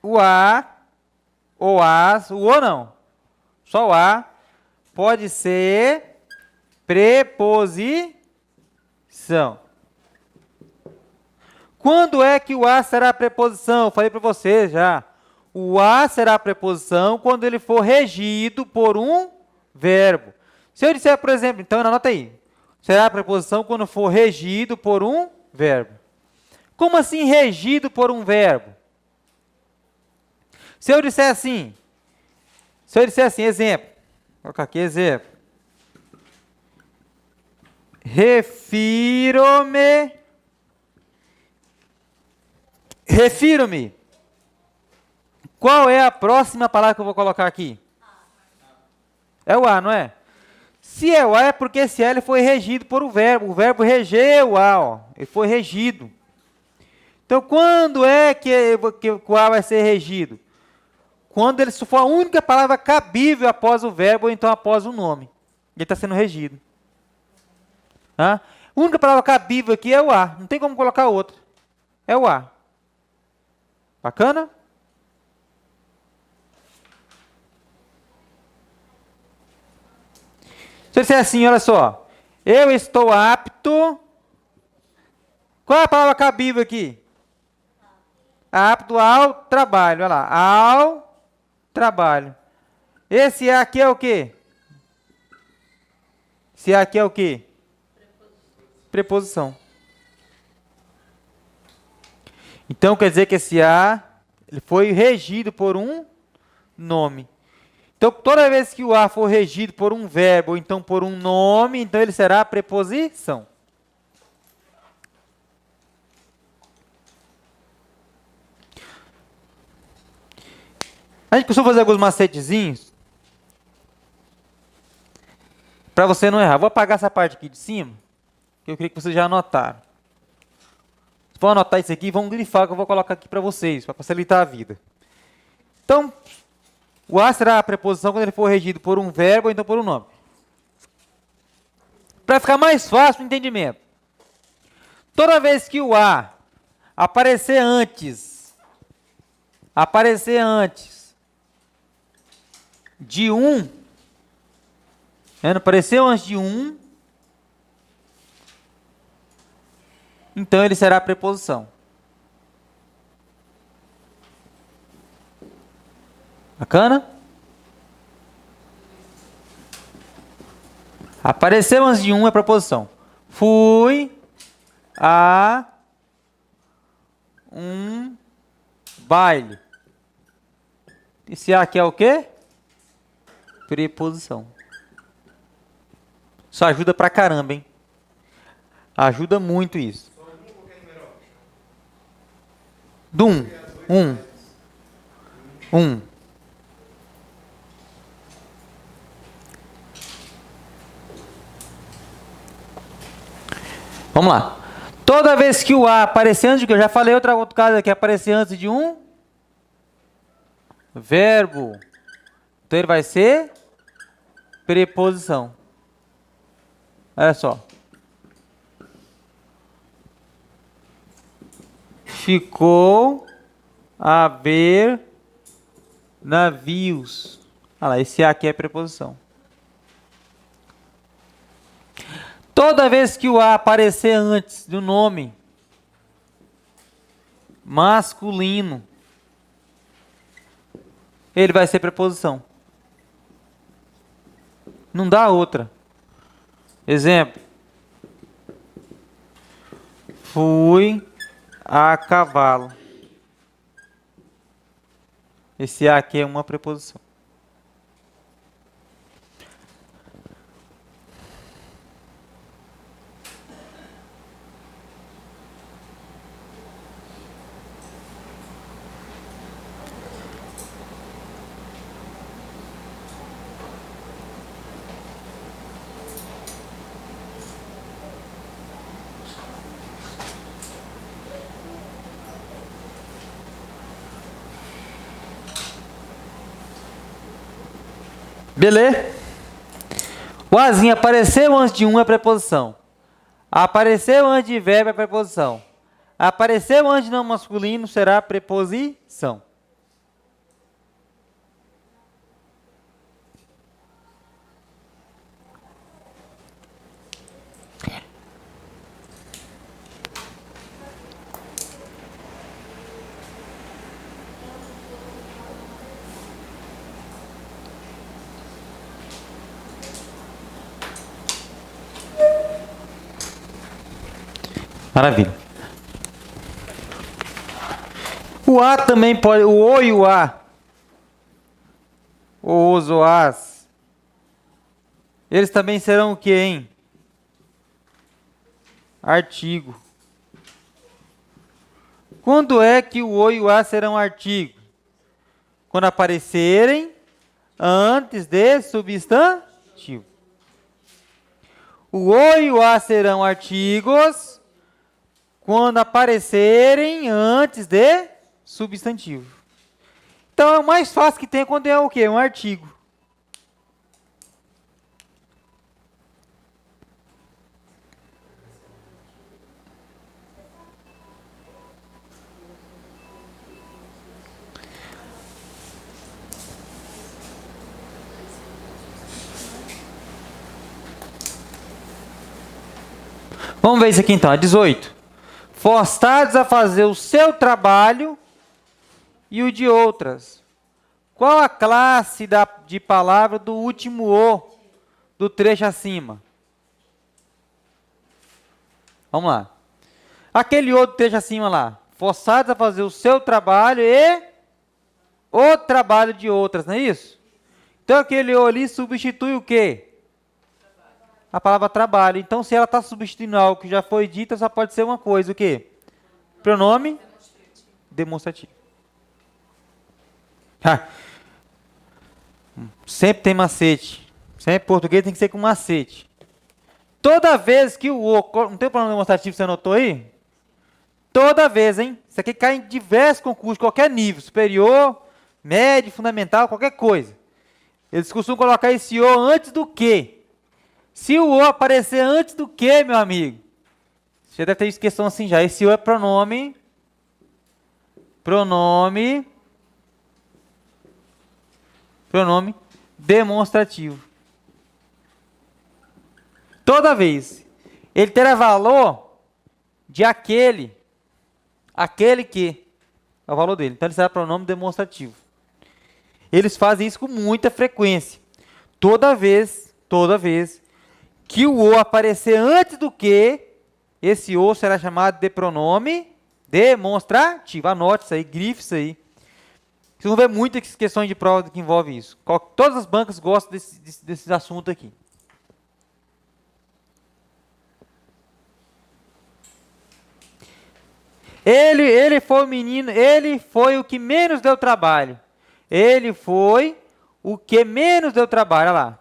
o as, o o não. Só o a pode ser preposição. Quando é que o a será preposição? Eu falei para você já. O a será preposição quando ele for regido por um verbo. Se eu disser, por exemplo, então anota aí. Será preposição quando for regido por um verbo. Como assim regido por um verbo? Se eu disser assim, exemplo. Vou colocar aqui exemplo. Refiro-me Qual é a próxima palavra que eu vou colocar aqui? É o A, não é? Se é o A, é porque esse A ele foi regido por o verbo. O verbo regeu o A, ó. Ele foi regido. Então, quando é que o A vai ser regido? Quando ele for a única palavra cabível após o verbo ou então após o nome. Ele está sendo regido. Tá? A única palavra cabível aqui é o A. Não tem como colocar outra. É o A. Bacana? Se eu disser assim, olha só. Eu estou apto. Qual é a palavra cabível aqui? Apto ao trabalho. Olha lá. Ao trabalho. Esse aqui é o quê? Esse aqui é o quê? Preposição. Então quer dizer que esse A ele foi regido por um nome. Então toda vez que o A for regido por um verbo ou então por um nome, então ele será preposição. A gente costuma fazer alguns macetezinhos para você não errar. Vou apagar essa parte aqui de cima, que eu queria que vocês já anotaram. Vão anotar isso aqui e vão grifar que eu vou colocar aqui para vocês, para facilitar a vida. Então, o A será a preposição quando ele for regido por um verbo ou então por um nome. Para ficar mais fácil o entendimento. Toda vez que o A aparecer antes de um, não apareceu antes de um, então ele será a preposição. Bacana? Apareceu antes de um é preposição. Fui a um baile. Esse A aqui é o quê? Preposição. Isso ajuda pra caramba, hein? Ajuda muito isso. Do um. Vamos lá. Toda vez que o A aparecer antes de que eu já falei outro caso aqui, aparecer antes de um verbo, então ele vai ser preposição. Olha só. Ficou a ver navios. Olha lá, esse A aqui é preposição. Toda vez que o A aparecer antes do nome masculino, ele vai ser preposição. Não dá outra. Exemplo. Fui a cavalo. Esse A aqui é uma preposição. Beleza? O Azinho apareceu antes de um é preposição. Apareceu antes de verbo é preposição. Apareceu antes de não masculino será preposição. Maravilha. O A também pode, o O e o A, os ou as, eles também serão o que, hein? Artigo. Quando é que o O e o A serão artigo? quando aparecerem antes de substantivo. O o e o a serão artigos quando aparecerem antes de substantivo. Então, é o mais fácil que tem quando é o quê? Um artigo. Vamos ver isso aqui então, 18. Forçados a fazer o seu trabalho e o de outras. Qual a classe de palavra do último o do trecho acima? Vamos lá. Aquele o do trecho acima lá. Forçados a fazer o seu trabalho e o trabalho de outras, não é isso? Então aquele o ali substitui o quê? A palavra trabalho. Então, se ela está substituindo algo que já foi dito, só pode ser uma coisa. O quê? Pronome demonstrativo. Sempre tem macete. Sempre português tem que ser com macete. Toda vez que o não tem pronome demonstrativo, você anotou aí? Toda vez, hein? Isso aqui cai em diversos concursos, qualquer nível. Superior, médio, fundamental, qualquer coisa. Eles costumam colocar esse o antes do que. Se o o aparecer antes do que, meu amigo? Você deve ter visto questão assim já. Esse o é pronome demonstrativo. Toda vez. Ele terá valor de aquele que. É o valor dele. Então ele será pronome demonstrativo. Eles fazem isso com muita frequência. Toda vez que o o aparecer antes do que, esse o será chamado de pronome demonstrativo. Anote isso aí, grife isso aí. Vocês vão ver muitas questões de prova que envolvem isso. Todas as bancas gostam desse assunto aqui. Ele foi o menino, ele foi o que menos deu trabalho. Ele foi o que menos deu trabalho. Olha lá.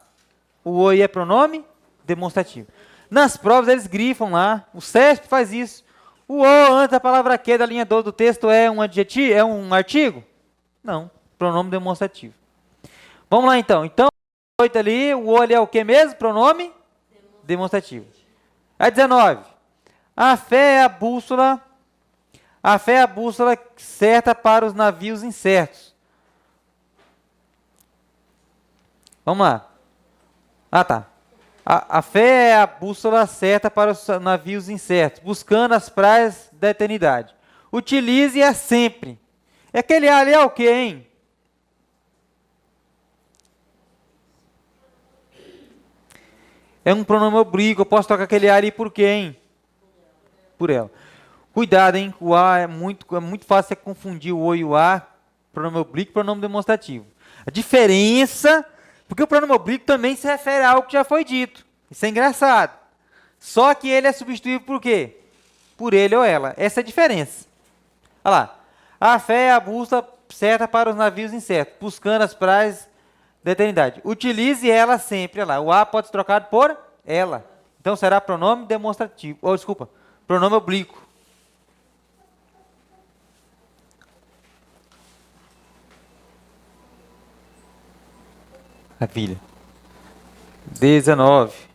O o é pronome demonstrativo. Nas provas eles grifam lá. O CESP faz isso. O o antes da palavra que da linha 12 do texto é um adjetivo, é um artigo? Não. Pronome demonstrativo. Vamos lá então. Então, 8 ali, o o ali é o que mesmo? Pronome demonstrativo. Aí 19. A fé é a bússola certa para os navios incertos. Vamos lá. Ah, tá. A fé é a bússola certa para os navios incertos, buscando as praias da eternidade. Utilize-a sempre. E aquele ali é o quê, hein? É um pronome oblíquo. Eu posso trocar aquele ali por quê, hein? Por ela. Cuidado, hein? O a é muito fácil você confundir o o e o a, pronome oblíquo e pronome demonstrativo. A diferença, porque o pronome oblíquo também se refere a algo que já foi dito. Isso é engraçado. Só que ele é substituído por quê? Por ele ou ela. Essa é a diferença. Olha lá. A fé é a bússola certa para os navios incertos, buscando as praias da eternidade. Utilize ela sempre. Olha lá. O a pode ser trocado por ela. Então será pronome demonstrativo. Oh, desculpa. Pronome oblíquo. Maravilha. 19.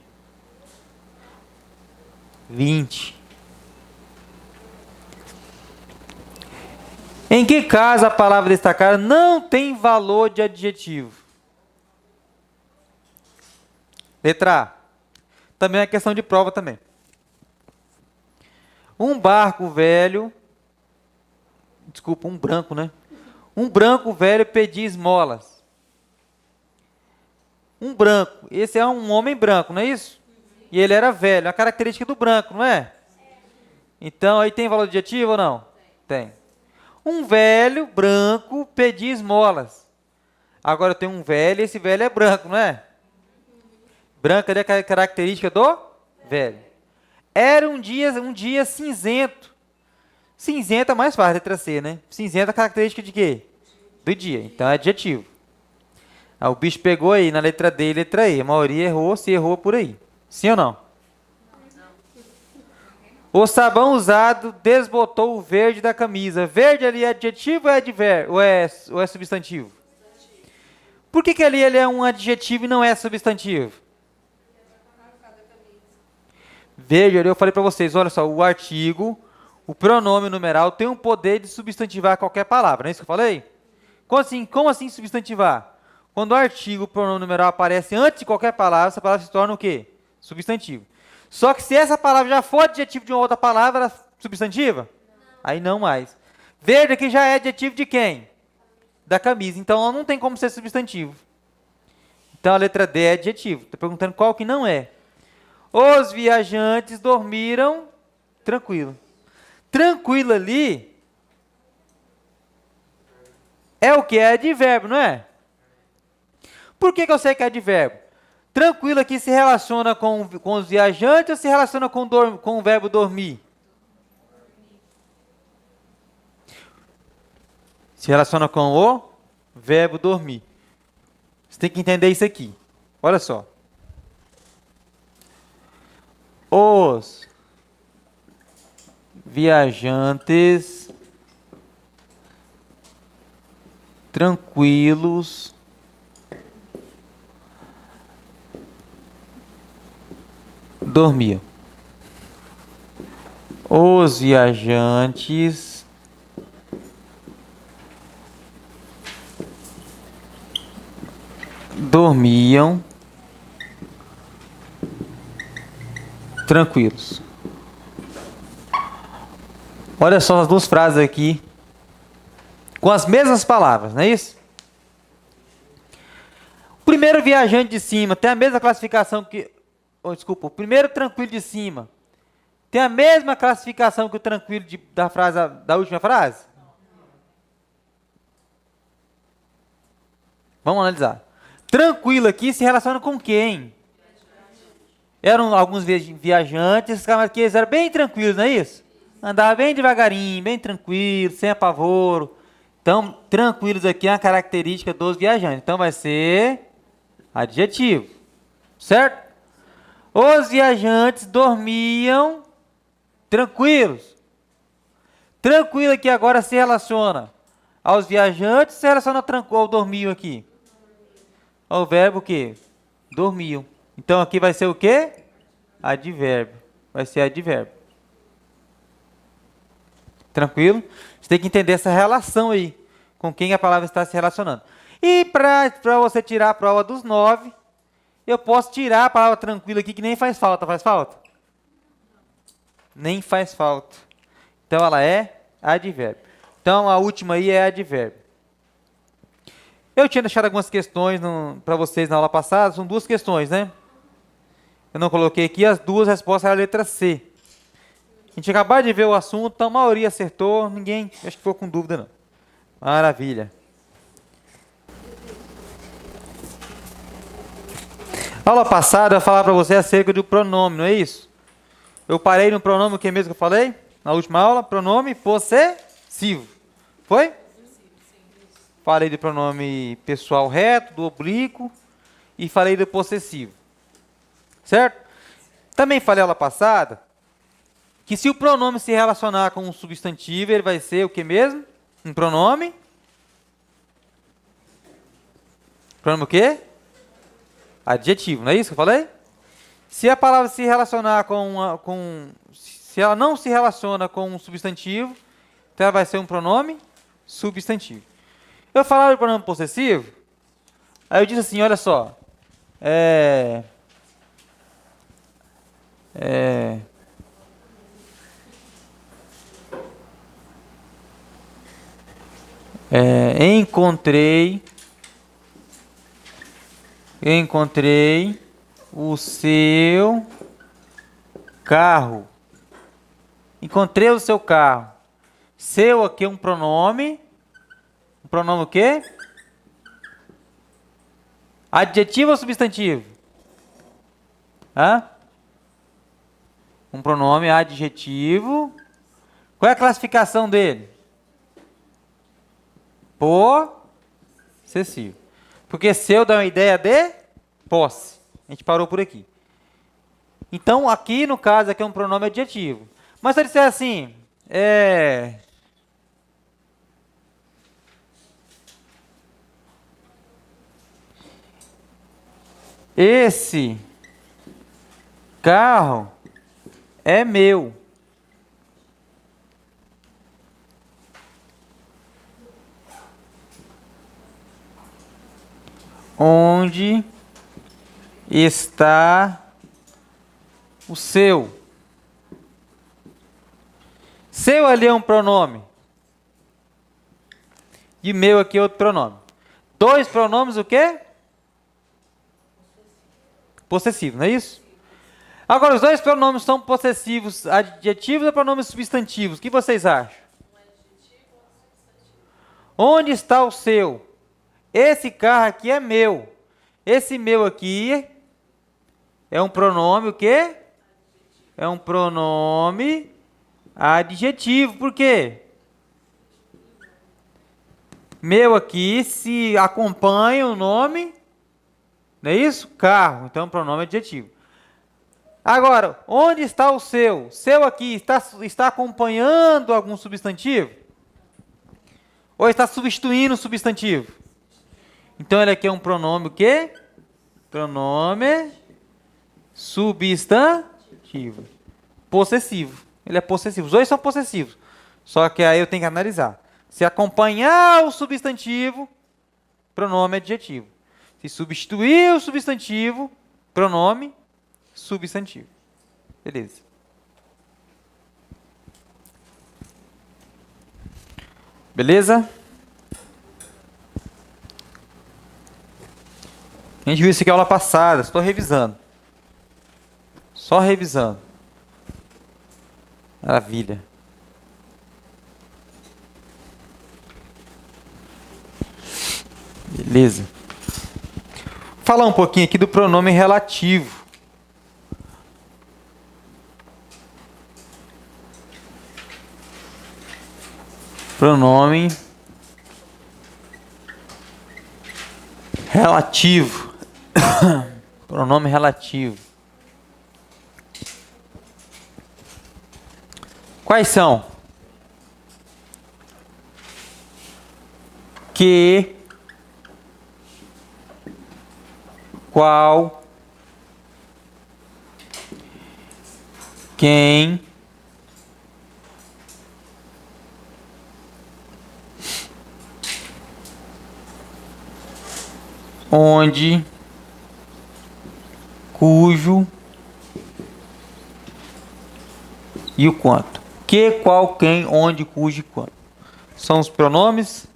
20. Em que caso a palavra destacada não tem valor de adjetivo? Letra A. Também é questão de prova também. Um barco velho, desculpa, um branco, né? Um branco velho pedia esmolas. Um branco, esse é um homem branco, não é isso? E ele era velho, é a característica do branco, não é? Então, aí tem valor de adjetivo ou não? Tem. Um velho branco pedia esmolas. Agora eu tenho um velho e esse velho é branco, não é? Branco é a característica do velho. Era um dia cinzento. Cinzento é mais fácil, letra C, né? Cinzento é a característica de quê? Do dia. Então é adjetivo. Ah, o bicho pegou aí na letra D e letra E. A maioria errou, se errou por aí. Sim ou não? O sabão usado desbotou o verde da camisa. Verde ali é adjetivo ou é advérbio? Ou é substantivo? Por que ali ele é um adjetivo e não é substantivo? Verde ali eu falei para vocês, olha só, o artigo, o pronome numeral tem o poder de substantivar qualquer palavra, não é isso que eu falei? Como assim substantivar? Quando o artigo, o pronome numeral aparece antes de qualquer palavra, essa palavra se torna o quê? Substantivo. Só que se essa palavra já for adjetivo de uma outra palavra, ela é substantiva? Aí não mais. Verde aqui já é adjetivo de quem? Da camisa. Então ela não tem como ser substantivo. Então a letra D é adjetivo. Estou perguntando qual que não é. Os viajantes dormiram tranquilo. Tranquilo ali é o que? É advérbio, não é? Por que eu sei que é advérbio? Tranquilo aqui se relaciona com os viajantes ou se relaciona com o verbo dormir? Se relaciona com o verbo dormir. Você tem que entender isso aqui. Olha só. Os viajantes tranquilos dormiam. Os viajantes dormiam tranquilos. Olha só as duas frases aqui, com as mesmas palavras, não é isso? O primeiro viajante de cima tem a mesma classificação que... desculpa, o primeiro tranquilo de cima tem a mesma classificação que o tranquilo da frase, da última frase? Vamos analisar. Tranquilo aqui se relaciona com quem? Eram alguns viajantes, que eles eram bem tranquilos, não é isso? Andavam bem devagarinho, bem tranquilo, sem apavoro. Então, tranquilos aqui é uma característica dos viajantes. Então, vai ser adjetivo. Certo? Os viajantes dormiam tranquilos. Tranquilo aqui agora se relaciona aos viajantes, se relaciona ao dormiam aqui? Ao verbo o quê? Dormiam. Então, aqui vai ser o quê? Advérbio. Vai ser advérbio. Tranquilo? Você tem que entender essa relação aí, com quem a palavra está se relacionando. E para você tirar a prova dos 9, eu posso tirar a palavra tranquilo aqui, que nem faz falta. Faz falta? Nem faz falta. Então ela é advérbio. Então a última aí é advérbio. Eu tinha deixado algumas questões para vocês na aula passada, são duas questões, né? Eu não coloquei aqui, as duas respostas eram a letra C. A gente acabou de ver o assunto, então a maioria acertou, ninguém acho que ficou com dúvida não. Maravilha. Aula passada eu falava para você acerca do pronome, não é isso? Eu parei no pronome, o que mesmo que eu falei? Na última aula, pronome possessivo. Foi? Falei do pronome pessoal reto, do oblíquo e falei do possessivo. Certo? Também falei aula passada que se o pronome se relacionar com um substantivo, ele vai ser o que mesmo? Um pronome? Pronome o quê? Adjetivo, não é isso que eu falei? Se a palavra se relacionar se ela não se relaciona com um substantivo, então ela vai ser um pronome substantivo. Eu falava do pronome possessivo, aí eu disse assim, olha só, encontrei o seu carro. Encontrei o seu carro. Seu aqui é um pronome. Um pronome o quê? Adjetivo ou substantivo? Hã? Um pronome adjetivo. Qual é a classificação dele? Possessivo. Porque seu dá uma ideia de posse. A gente parou por aqui. Então, aqui, no caso, aqui é um pronome adjetivo. Mas se eu disser assim, esse carro é meu. Onde está o seu? Seu ali é um pronome. E meu aqui é outro pronome. Dois pronomes o quê? Possessivo, não é isso? Agora, os dois pronomes são possessivos adjetivos ou pronomes substantivos? O que vocês acham? Onde está o seu? Esse carro aqui é meu. Esse meu aqui é um pronome o quê? É um pronome adjetivo. Por quê? Meu aqui se acompanha o nome, não é isso? Carro. Então, pronome adjetivo. Agora, onde está o seu? Seu aqui está acompanhando algum substantivo? Ou está substituindo o substantivo? Então, ele aqui é um pronome o quê? Pronome substantivo. Possessivo. Ele é possessivo. Os dois são possessivos. Só que aí eu tenho que analisar. Se acompanhar o substantivo, pronome adjetivo. Se substituir o substantivo, pronome substantivo. Beleza. Beleza? A gente viu isso aqui na aula passada, estou revisando. Só revisando. Maravilha. Beleza. Vou falar um pouquinho aqui do pronome relativo. Pronome relativo. Pronome relativo. Quais são? Que, qual, quem, onde, cujo e o quanto. Que, qual, quem, onde, cujo e quanto. São os pronomes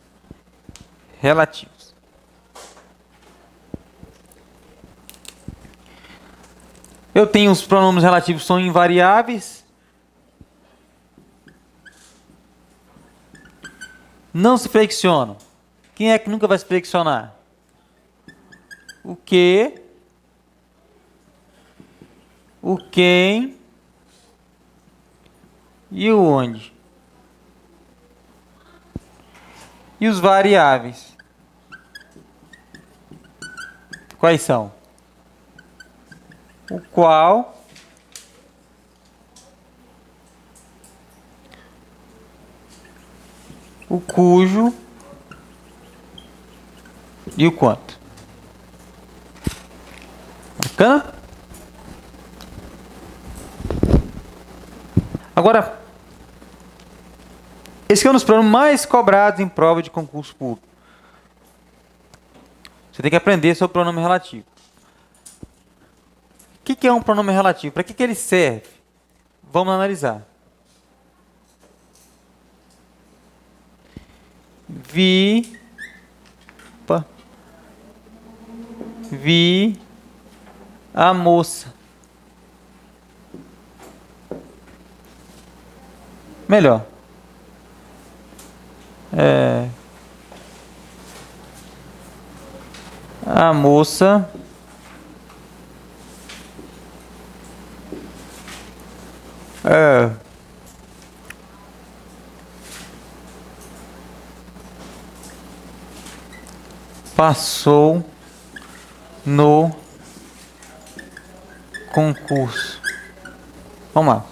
relativos. Eu tenho os pronomes relativos são invariáveis. Não se flexionam. Quem é que nunca vai se flexionar? O que, o quem e o onde. E os variáveis. Quais são? O qual, o cujo e o quanto. Bacana? Agora, esse é um dos pronomes mais cobrados em prova de concurso público. Você tem que aprender sobre o pronome relativo. O que é um pronome relativo? Para que ele serve? Vamos analisar. Vi a moça. Melhor. A moça passou no concurso. Vamos lá.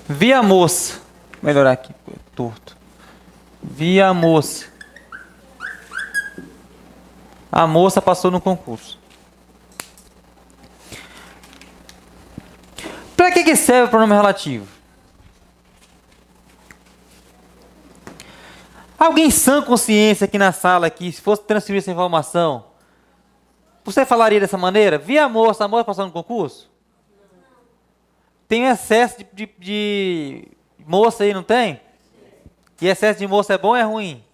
Vi a moça. Vou melhorar aqui, torto. Vi a moça. A moça passou no concurso. Para que serve o pronome relativo? Alguém sã consciência aqui na sala, aqui, se fosse transferir essa informação, você falaria dessa maneira? Vi a moça passando no concurso? Tem excesso de moça aí, não tem? E excesso de moça é bom ou é ruim?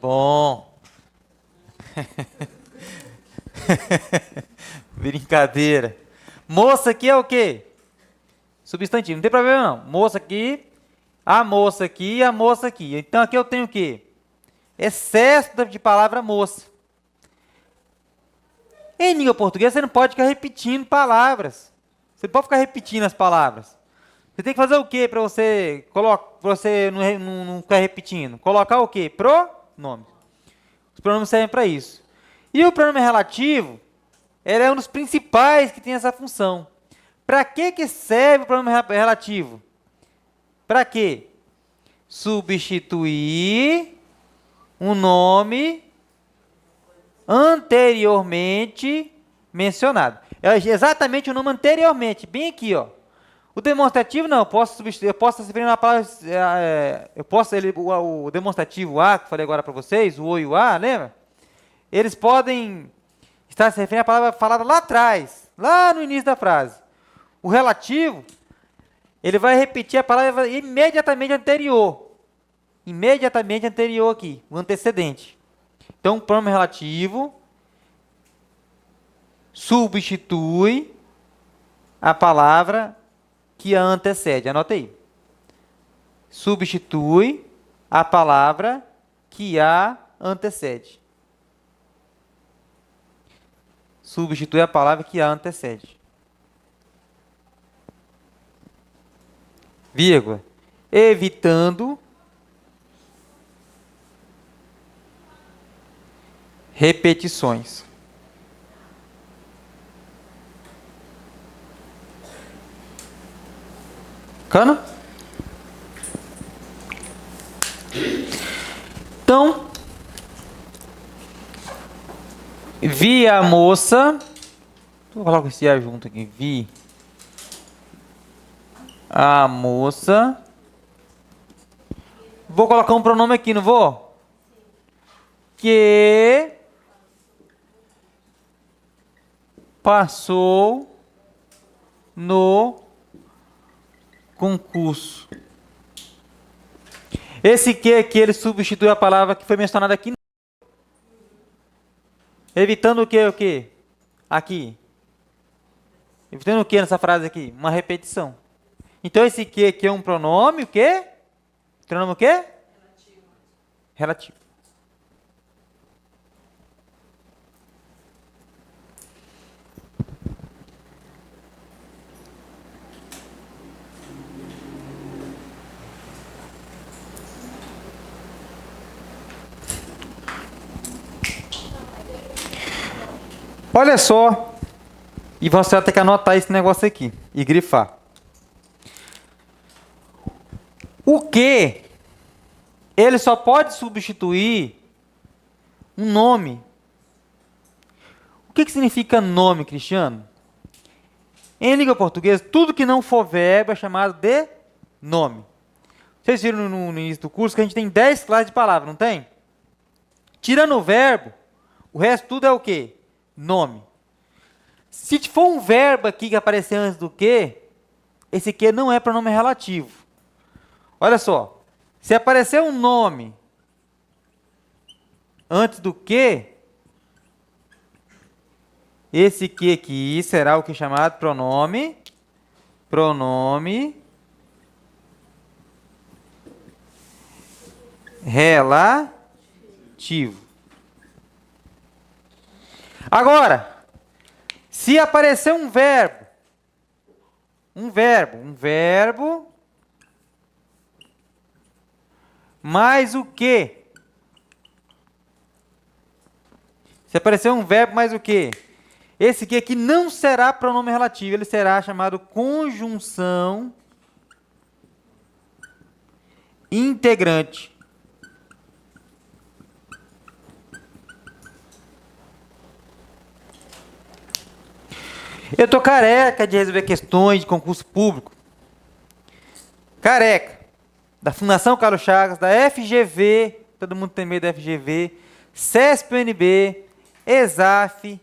Bom. Brincadeira. Moça aqui é o quê? Substantivo, não tem problema não. Moça aqui, a moça aqui e a moça aqui. Então aqui eu tenho o quê? Excesso de palavra moça. Em língua portuguesa você não pode ficar repetindo palavras. Você não pode ficar repetindo as palavras. Você tem que fazer o quê para você, não ficar repetindo? Colocar o quê? Pronomes. Os pronomes servem para isso. E o pronome relativo, ele é um dos principais que tem essa função. Para que serve o pronome relativo? Para quê? Substituir um nome anteriormente mencionado. É exatamente o nome anteriormente, bem aqui, ó. O demonstrativo não, eu posso substituir, eu posso estar uma palavra, o demonstrativo A, que eu falei agora para vocês, o O e o A, lembra? Eles podem estar se referindo à palavra falada lá atrás, lá no início da frase. O relativo, ele vai repetir a palavra imediatamente anterior. Imediatamente anterior aqui, o antecedente. Então, o pronome relativo substitui a palavra que a antecede. Anota aí. Substitui a palavra que a antecede. Substitui a palavra que a antecede. Vírgula. Evitando repetições. Cana? Então, vi a moça. Vou colocar esse A junto aqui. Vi a moça. Vou colocar um pronome aqui, não vou? Que passou no concurso. Esse que aqui, ele substitui a palavra que foi mencionada aqui. Evitando o que? O que? Aqui. Evitando o que nessa frase aqui? Uma repetição. Então, esse que aqui é um pronome, o quê? Pronome o quê? Relativo. Olha só, e você vai ter que anotar esse negócio aqui e grifar. O que ele só pode substituir um nome. O que significa nome, Cristiano? Em língua portuguesa, tudo que não for verbo é chamado de nome. Vocês viram no início do curso que a gente tem 10 classes de palavra, não tem? Tirando o verbo, o resto tudo é o quê? Nome. Se for um verbo aqui que aparecer antes do que, esse que não é pronome relativo. Olha só. Se aparecer um nome antes do que, esse que aqui será o que é chamado pronome relativo. Agora, se aparecer um verbo, mais o que? Se aparecer um verbo mais o quê? Esse aqui não será pronome relativo, ele será chamado conjunção integrante. Eu tô careca de resolver questões de concurso público. Careca. Da Fundação Carlos Chagas, da FGV, todo mundo tem medo da FGV, CESP-UNB, ESAF.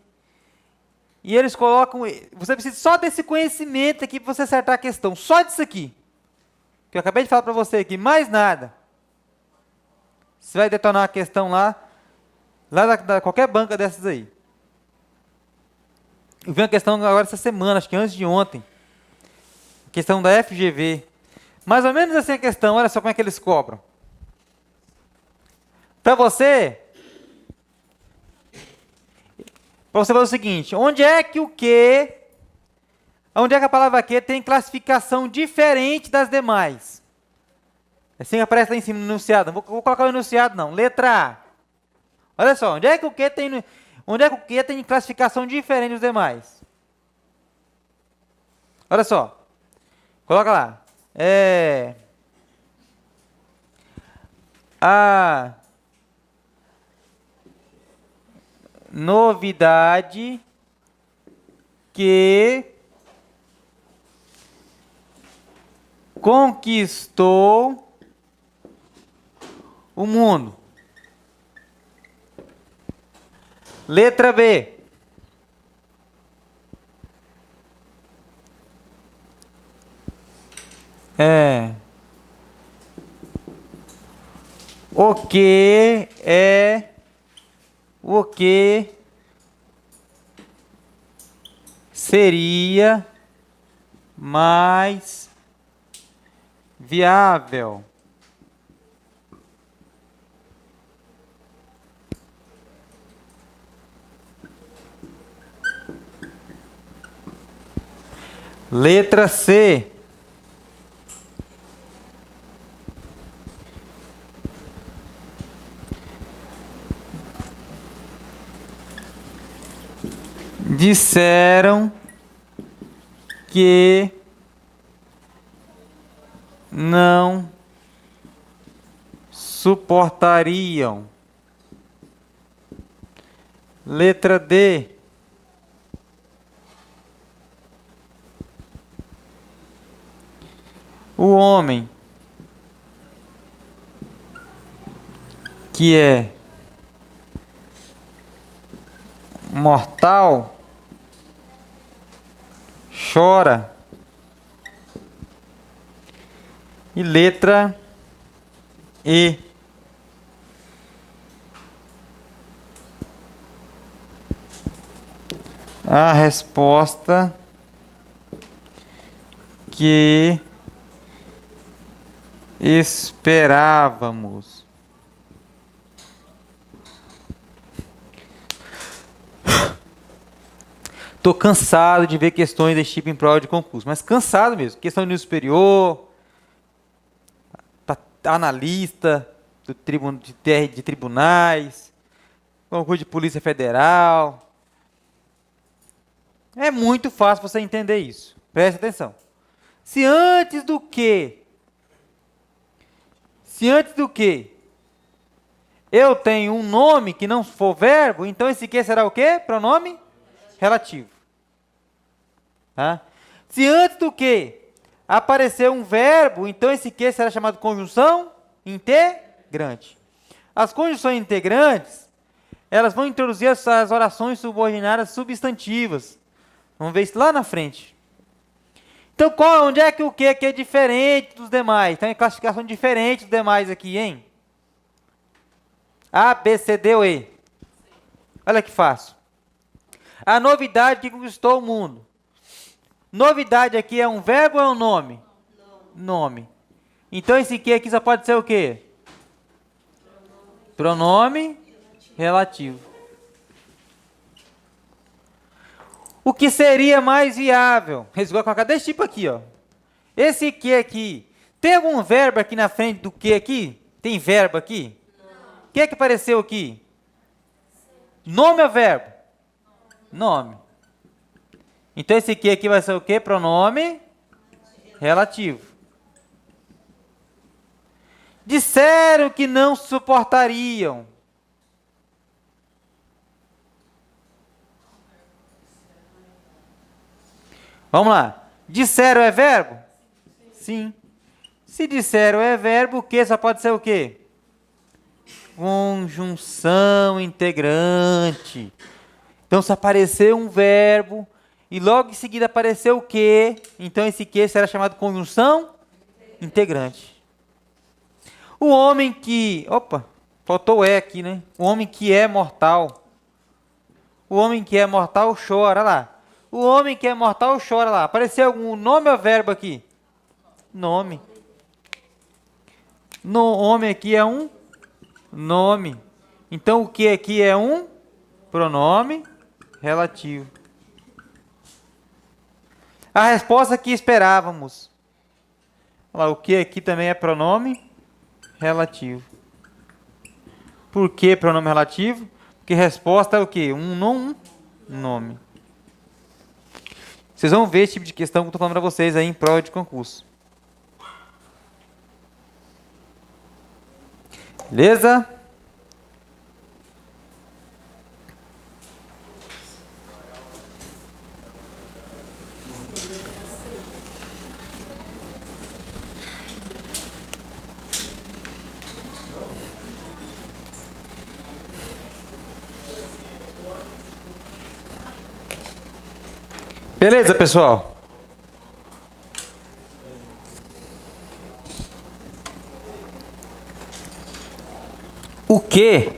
E eles colocam... Você precisa só desse conhecimento aqui para você acertar a questão. Só disso aqui. Que eu acabei de falar para você aqui. Mais nada. Você vai detonar a questão lá da qualquer banca dessas aí. Eu vi uma questão agora essa semana, acho que antes de ontem. Questão da FGV. Mais ou menos assim a questão, olha só como é que eles cobram. Para você fazer o seguinte, onde é que a palavra que tem classificação diferente das demais? Assim que aparece lá em cima no enunciado. Não vou colocar o enunciado não. Letra A. Olha só, onde é que o que tem classificação diferente dos demais? Olha só. Coloca lá. A novidade que conquistou o mundo. Letra B. O que seria mais viável? Letra C. Disseram que não suportariam. Letra D. O homem que é mortal chora. E letra E. A resposta que esperávamos. Tô cansado de ver questões desse tipo em prova de concurso, mas cansado mesmo. Questão de nível superior, analista de tribunais, concurso de Polícia Federal. É muito fácil você entender isso. Preste atenção. Se antes do que eu tenho um nome que não for verbo, então esse que será o quê? Pronome relativo. Tá? Se antes do que aparecer um verbo, então esse que será chamado conjunção integrante. As conjunções integrantes, elas vão introduzir as orações subordinadas substantivas. Vamos ver isso lá na frente. Então, onde é que o que é diferente dos demais? Tem classificação diferente dos demais aqui, hein? A, B, C, D ou E. Olha que fácil. A novidade que conquistou o mundo. Novidade aqui é um verbo ou é um nome? Nome. Então, esse que aqui só pode ser o quê? Pronome relativo. O que seria mais viável? Eles vão colocar desse tipo aqui, ó. Esse que aqui. Tem algum verbo aqui na frente do que aqui? Tem verbo aqui? Não. O que é que apareceu aqui? Nome ou verbo? Nome. Então esse que aqui vai ser o quê? Pronome relativo. Disseram que não suportariam. Vamos lá. Disseram é verbo? Sim. Se disseram é verbo, o que só pode ser o quê? Conjunção integrante. Então, se aparecer um verbo e logo em seguida aparecer o que, então esse que será chamado conjunção integrante. O homem que... Opa, faltou o é aqui, né? O homem que é mortal. O homem que é mortal chora, olha lá. O homem que é mortal chora lá. Apareceu algum nome ou verbo aqui? Nome. No homem aqui é um nome. Então, o que aqui é um pronome relativo. A resposta que esperávamos. Olha lá, o que aqui também é pronome relativo. Por que pronome relativo? Porque resposta é o quê? Um nome. Vocês vão ver esse tipo de questão que eu estou falando para vocês aí em prova de concurso. Beleza? Beleza, pessoal? O que,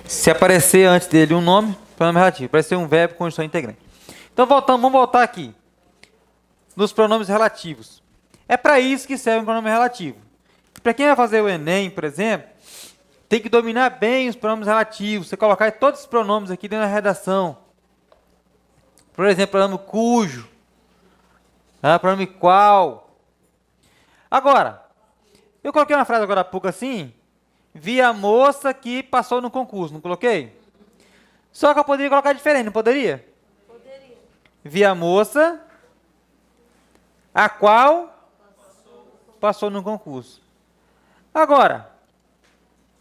se aparecer antes dele um nome, pronome relativo, aparecer um verbo, conjunção integrante. Então, vamos voltar aqui. Nos pronomes relativos. É para isso que serve um pronome relativo. Para quem vai fazer o Enem, por exemplo, tem que dominar bem os pronomes relativos. Você colocar todos os pronomes aqui dentro da redação. Por exemplo, pronome cujo. Pronome qual. Agora, eu coloquei uma frase agora há pouco assim. Vi a moça que passou no concurso, não coloquei? Só que eu poderia colocar diferente, não poderia? Poderia. Vi a moça, a qual passou no concurso. Agora,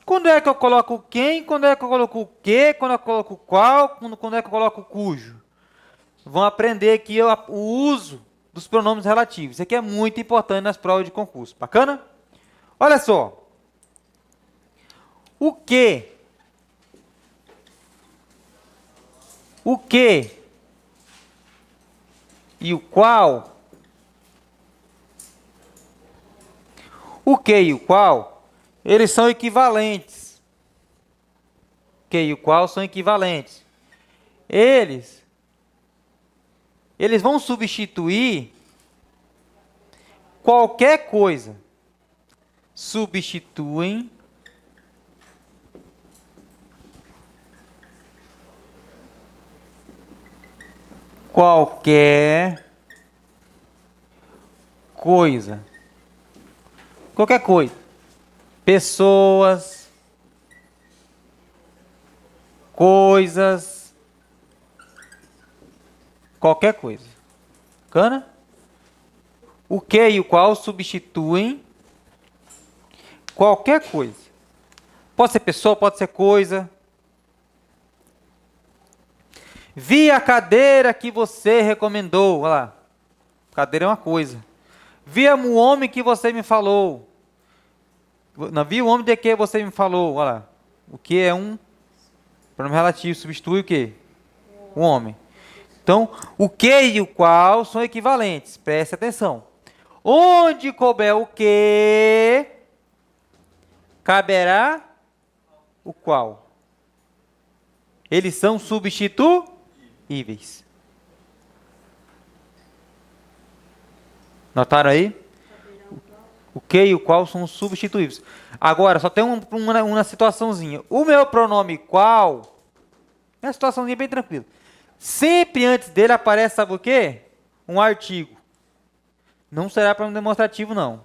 quando é que eu coloco quem, quando é que eu coloco o que, quando é que eu coloco qual, quando é que eu coloco cujo? Vão aprender aqui o uso dos pronomes relativos. Isso aqui é muito importante nas provas de concurso. Bacana? Olha só. O que e o qual, eles são equivalentes. O que e o qual são equivalentes. Eles vão substituir qualquer coisa. Substituem qualquer coisa. Qualquer coisa. Pessoas, coisas, qualquer coisa. Bacana? O que e o qual substituem qualquer coisa. Pode ser pessoa, pode ser coisa. Vi a cadeira que você recomendou. Olha lá. Cadeira é uma coisa. Vi o homem que você me falou. Não, vi o homem de que você me falou. Olha lá. O que é um pronome relativo. Substitui o que? O homem. Então, o que e o qual são equivalentes. Preste atenção. Onde couber o que, caberá o qual. Eles são substituíveis. Notaram aí? O que e o qual são substituíveis. Agora, só tem uma situaçãozinha. O meu pronome qual é uma situaçãozinha bem tranquila. Sempre antes dele aparece, sabe o quê? Um artigo. Não será pronome demonstrativo, não.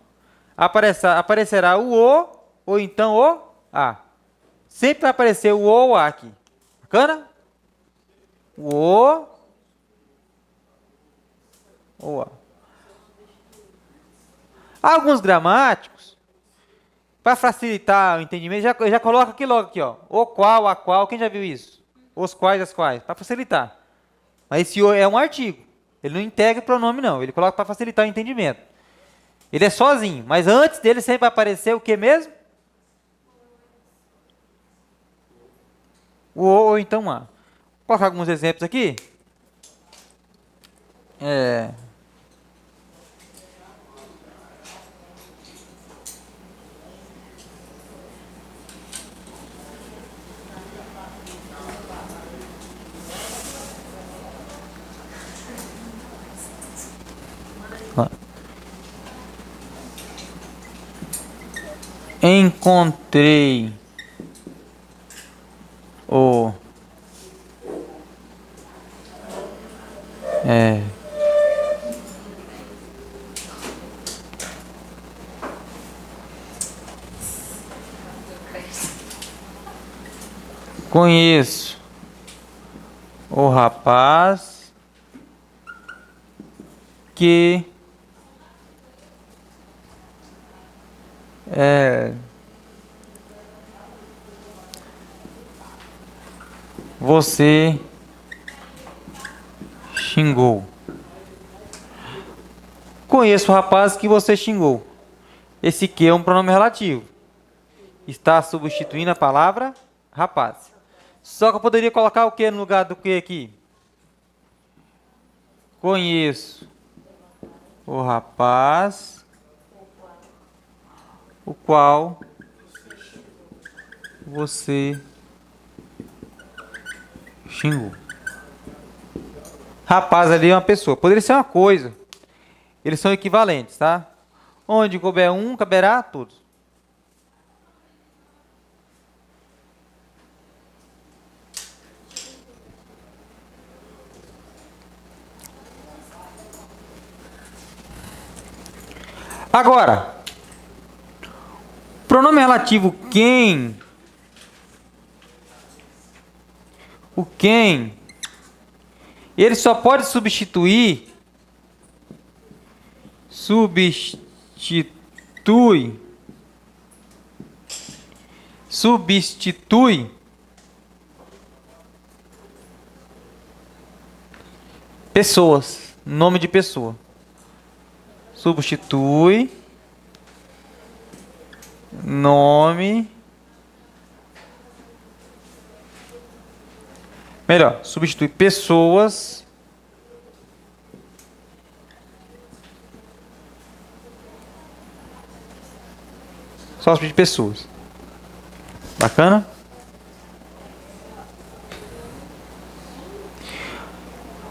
Aparecerá o ou então o a. Sempre vai aparecer o ou a aqui. Bacana? O. O. Alguns gramáticos, para facilitar o entendimento, já coloca aqui logo aqui, ó. O qual, a qual, quem já viu isso? Os quais, as quais, para facilitar. Mas esse o é um artigo. Ele não integra o pronome, não. Ele coloca para facilitar o entendimento. Ele é sozinho, mas antes dele sempre vai aparecer o que mesmo? O ou então a. Vou colocar alguns exemplos aqui. Encontrei o conheço o rapaz que você xingou. Conheço o rapaz que você xingou. Esse que é um pronome relativo. Está substituindo a palavra rapaz. Só que eu poderia colocar o que no lugar do que aqui? Conheço o rapaz o qual você xingou. Rapaz ali é uma pessoa. Poderia ser uma coisa. Eles são equivalentes, tá? Onde couber um, caberá todos. Agora, pronome relativo quem, o quem, ele só pode substitui pessoas, nome de pessoa. Substitui nome. Melhor, substitui pessoas só substitui pessoas. Bacana?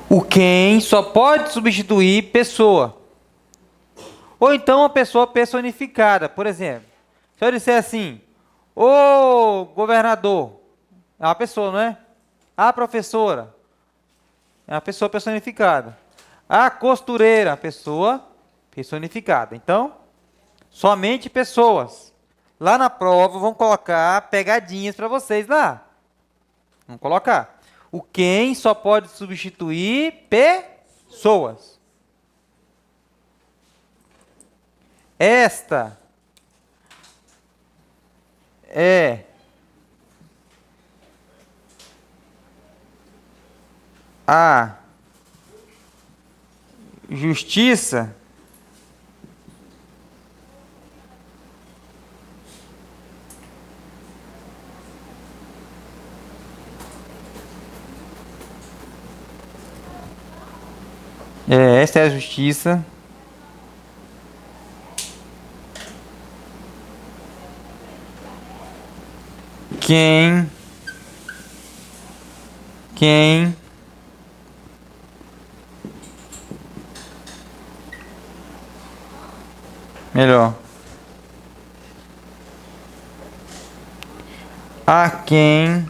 O quem só pode substituir pessoa. Ou então uma pessoa personificada. Por exemplo, se eu disser assim, o governador, é uma pessoa, não é? A professora, é uma pessoa personificada. A costureira, uma pessoa personificada. Então, somente pessoas. Lá na prova vão colocar pegadinhas para vocês lá. Vamos colocar. O quem só pode substituir pessoas. Esta é a justiça esta é a justiça quem melhor a quem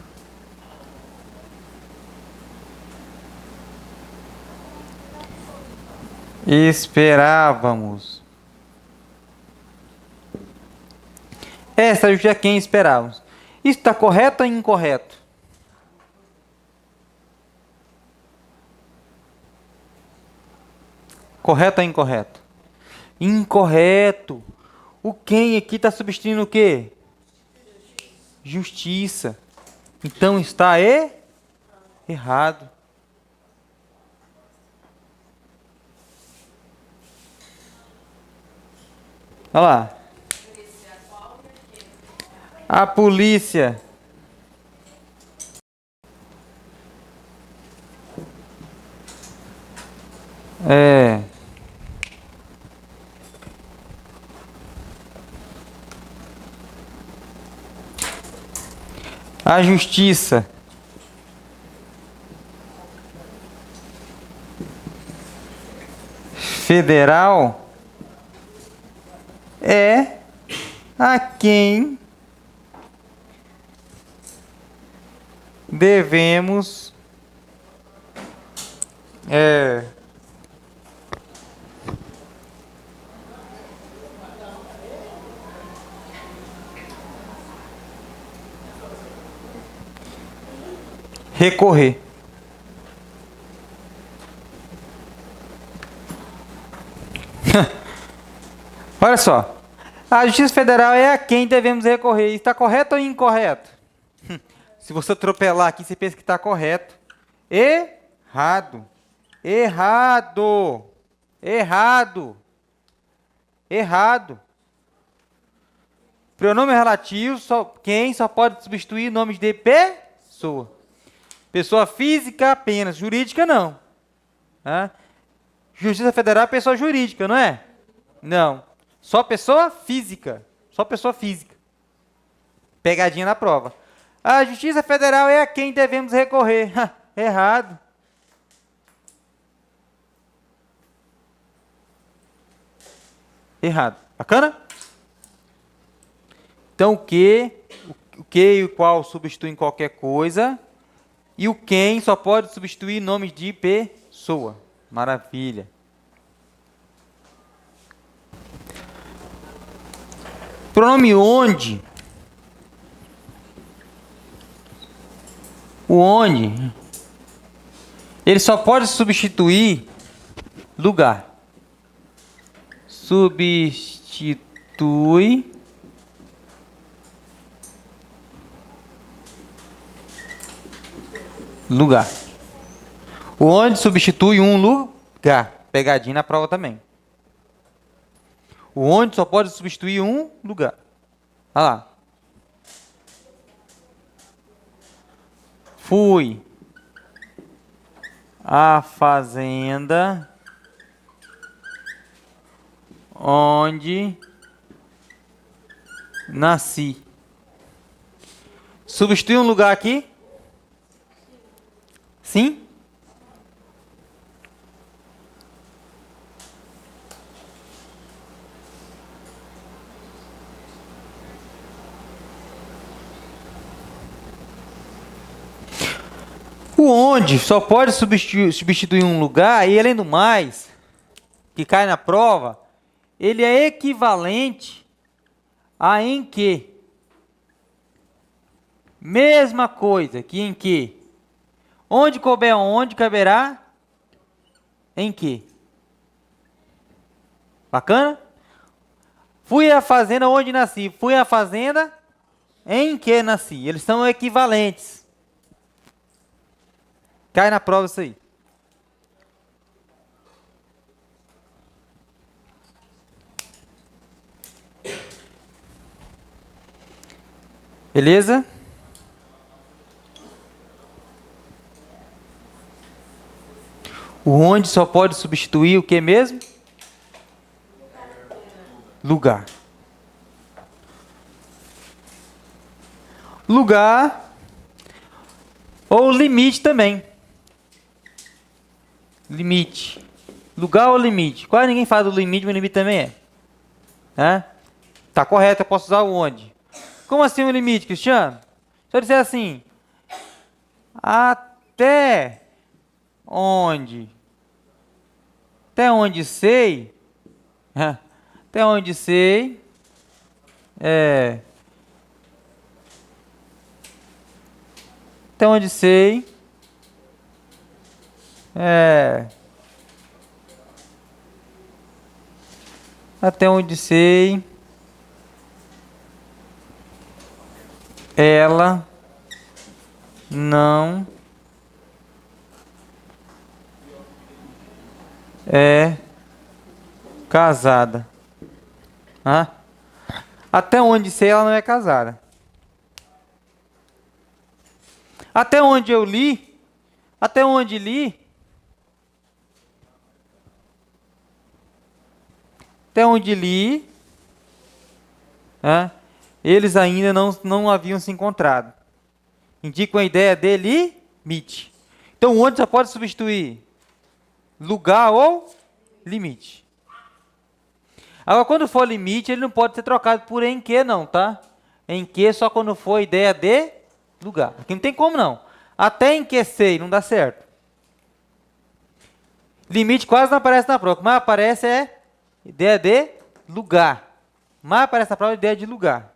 esperávamos. Essa é a quem esperávamos. Isso está correto ou incorreto? Correto ou incorreto? Incorreto. O quem aqui está substituindo o quê? Justiça. Então está errado. Olha lá. A polícia. É. A justiça. Federal é a quem devemos recorrer. Olha só. A Justiça Federal é a quem devemos recorrer. Está correto ou incorreto? Se você atropelar aqui, você pensa que está correto. Errado. Errado. Errado. Errado. Pronome relativo, quem só pode substituir nomes de pessoa. Pessoa física apenas, jurídica não. Justiça Federal é pessoa jurídica, não é? Não. Só pessoa física. Só pessoa física. Pegadinha na prova. A Justiça Federal é a quem devemos recorrer. Errado. Errado. Bacana? Então, o que e o qual substituem qualquer coisa. E o quem só pode substituir nomes de pessoa. Maravilha. Pronome onde. O onde. Ele só pode substituir lugar. Substitui lugar. O onde substitui um lugar. Pegadinha na prova também. O onde só pode substituir um lugar. Olha lá. Fui à fazenda onde nasci. Substitui um lugar aqui? Sim? O onde só pode substituir um lugar, e além do mais, que cai na prova, ele é equivalente a em que. Mesma coisa que em que. Onde couber onde, caberá em que. Bacana? Fui à fazenda onde nasci. Fui à fazenda em que nasci. Eles são equivalentes. Cai na prova isso aí. Beleza? O onde só pode substituir o que mesmo? Lugar. Lugar ou limite também. Limite. Lugar ou limite? Quase ninguém fala do limite, mas limite também é. Tá correto, eu posso usar o onde. Como assim o limite, Cristiano? Se eu disser assim, até onde? Até onde sei? Até onde sei? Até onde sei? Até onde sei, ela não é casada. Hã? Até onde sei, ela não é casada. Até onde eu li, até onde li, até onde li, eles ainda não haviam se encontrado. Indica uma ideia de limite. Então, onde só pode substituir lugar ou limite. Agora, quando for limite, ele não pode ser trocado por em que não, tá? Em que só quando for ideia de lugar. Aqui não tem como não. Até em que sei, não dá certo. Limite quase não aparece na prova. O que mais aparece é ideia de lugar. Mais aparece na prova ideia de lugar.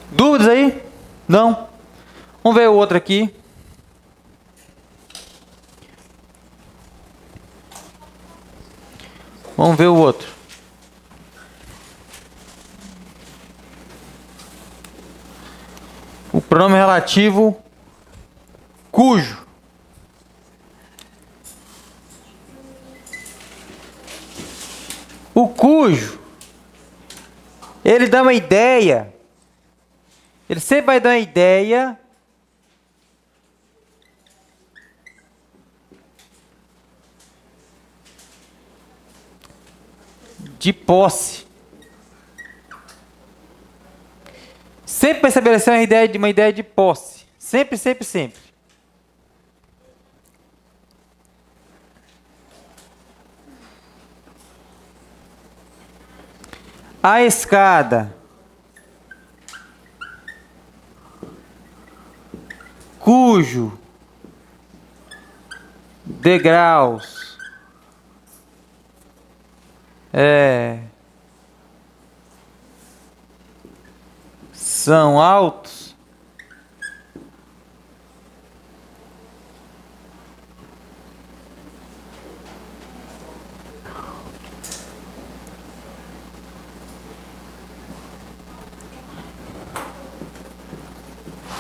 Dúvidas aí? Não? Vamos ver o outro aqui. Vamos ver o outro. O pronome relativo cujo. O cujo, ele dá uma ideia. Ele sempre vai dar uma ideia de posse. Sempre vai estabelecer uma ideia de posse. Sempre, sempre, sempre. A escada cujo degraus são altos,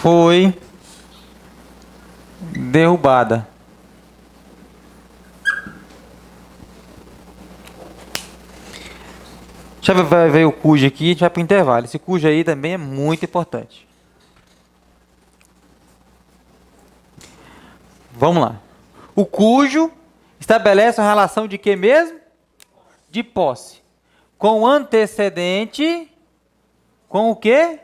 foi derrubada. Já vai ver o cujo aqui, a gente vai para o intervalo. Esse cujo aí também é muito importante. Vamos lá. O cujo estabelece uma relação de quê mesmo? De posse. Com o antecedente, com o quê?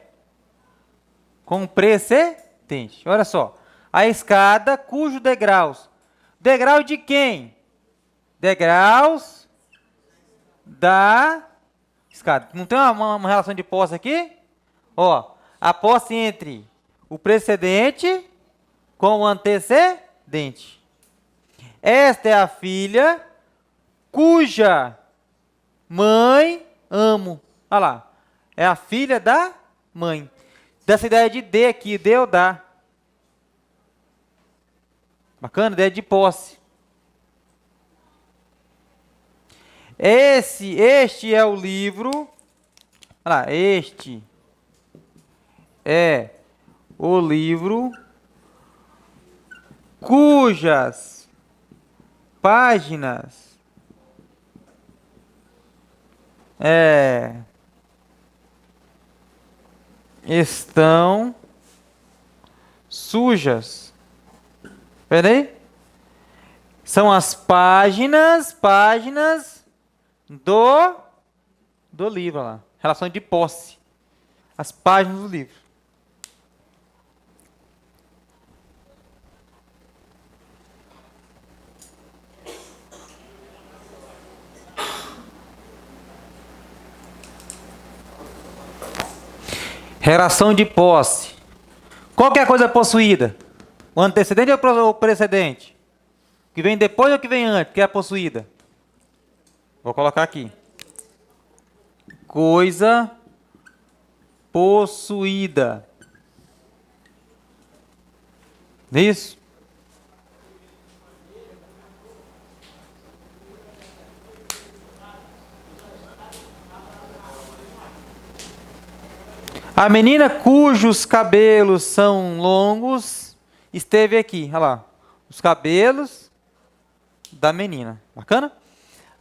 Com o precedente. Olha só. A escada cujo degraus. Degrau de quem? Degraus da escada. Não tem uma relação de posse aqui? Ó, a posse entre o precedente com o antecedente. Esta é a filha cuja mãe amo. Olha lá. É a filha da mãe. Dessa ideia de D aqui, D ou dá. Bacana? Ideia de posse. Este é o livro. Olha lá, este é o livro cujas páginas estão sujas. Espera aí. São as páginas do livro lá. Relação de posse. As páginas do livro. Relação de posse. Qual que é a coisa possuída? O antecedente ou o precedente? Que vem depois ou que vem antes? Que é a possuída? Vou colocar aqui. coisa possuída. Isso? A menina cujos cabelos são longos esteve aqui. Olha lá. Os cabelos da menina. Bacana?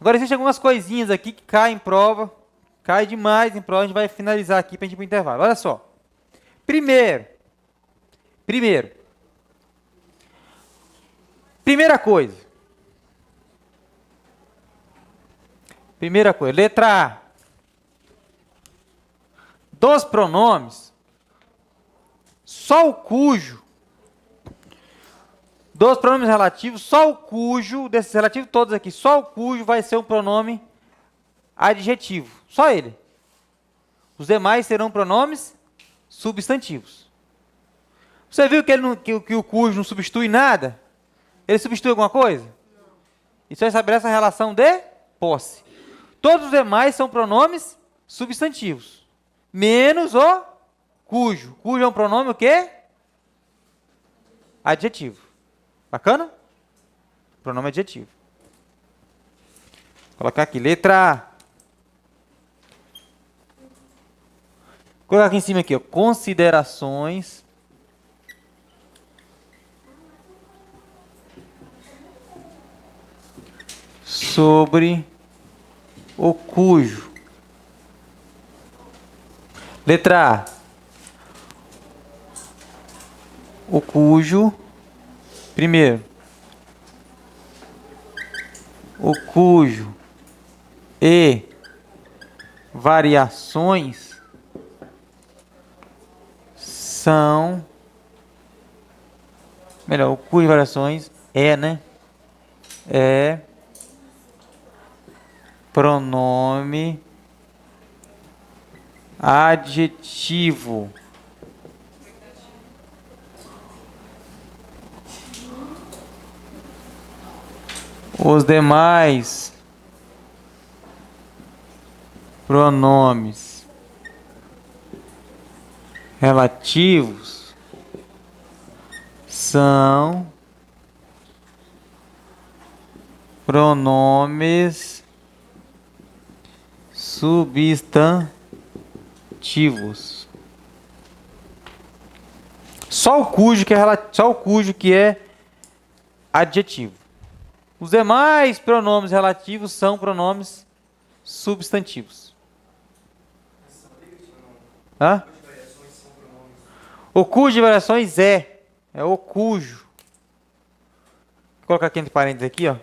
Agora existem algumas coisinhas aqui que caem em prova. Cai demais em prova. A gente vai finalizar aqui para a gente ir para o intervalo. Olha só. Primeira coisa. Letra A. Dos pronomes, só o cujo. Dos pronomes relativos, só o cujo, desses relativos todos aqui, só o cujo vai ser um pronome adjetivo. Só ele. Os demais serão pronomes substantivos. Você viu que o cujo não substitui nada? Ele substitui alguma coisa? Isso aí estabelece a relação de posse. Todos os demais são pronomes substantivos. Menos o cujo. Cujo é um pronome o quê? Adjetivo. Bacana? Pronome adjetivo. Vou colocar aqui, letra A. Vou colocar aqui em cima aqui, ó, considerações sobre o cujo. Letra A. O cujo, primeiro, o cujo e variações são, melhor, o cujo e variações é, né? É pronome adjetivo. Os demais pronomes relativos são pronomes substantivos. Só o cujo que é adjetivo. Os demais pronomes relativos são pronomes substantivos. Hã? O cujo de variações é o cujo. Vou colocar aqui entre parênteses aqui, ó.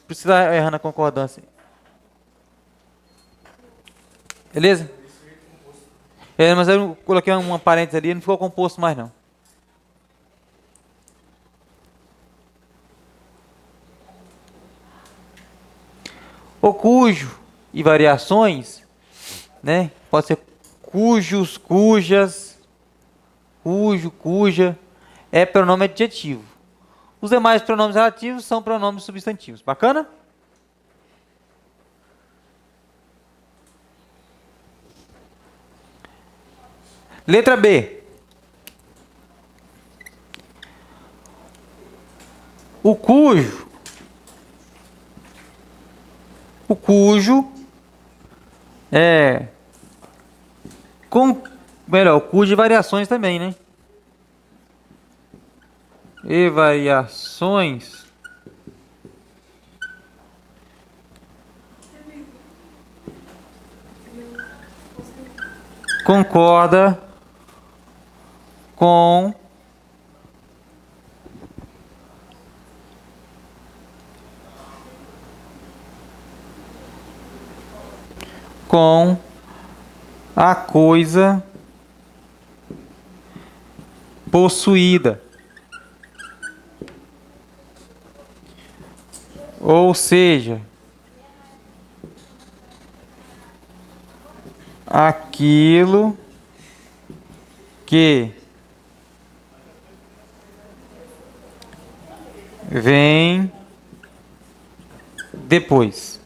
Precisa errar na concordância. Beleza? Mas eu coloquei uma parêntese ali e não ficou composto mais não. O cujo e variações, né? Pode ser cujos, cujas, cujo, cuja, é pronome adjetivo. Os demais pronomes relativos são pronomes substantivos. Bacana? Letra B. O cujo é o cujo e variações também, né? E variações concorda com a coisa possuída. Ou seja, aquilo que vem depois.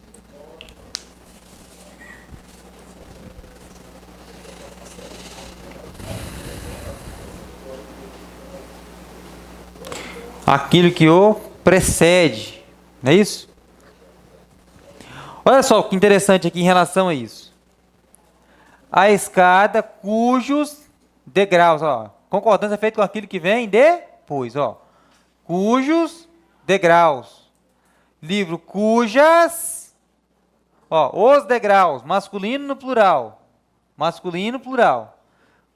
aquilo que o precede. Não é isso? Olha só que interessante aqui em relação a isso. A escada cujos degraus, ó. Concordância é feita com aquilo que vem depois, ó. Cujos degraus. Livro cujas, ó, os degraus, masculino no plural. Masculino plural.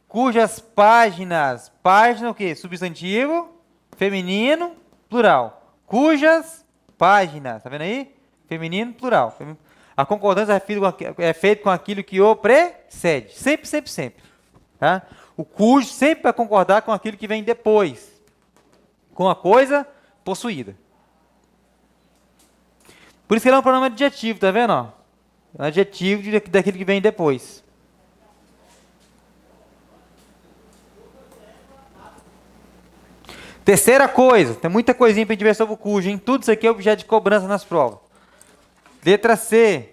Cujas páginas, página o quê? Substantivo, feminino, plural. Cujas páginas, tá vendo aí? Feminino, plural. A concordância é feita com aquilo que o precede. Sempre, sempre, sempre. Tá? O cujo sempre vai concordar com aquilo que vem depois. Com a coisa possuída. Por isso que ele é um pronome adjetivo, tá vendo? Ó? É um adjetivo daquilo que vem depois. Terceira coisa, tem muita coisinha para a gente ver sobre o cujo, hein? Tudo isso aqui é objeto de cobrança nas provas. Letra C.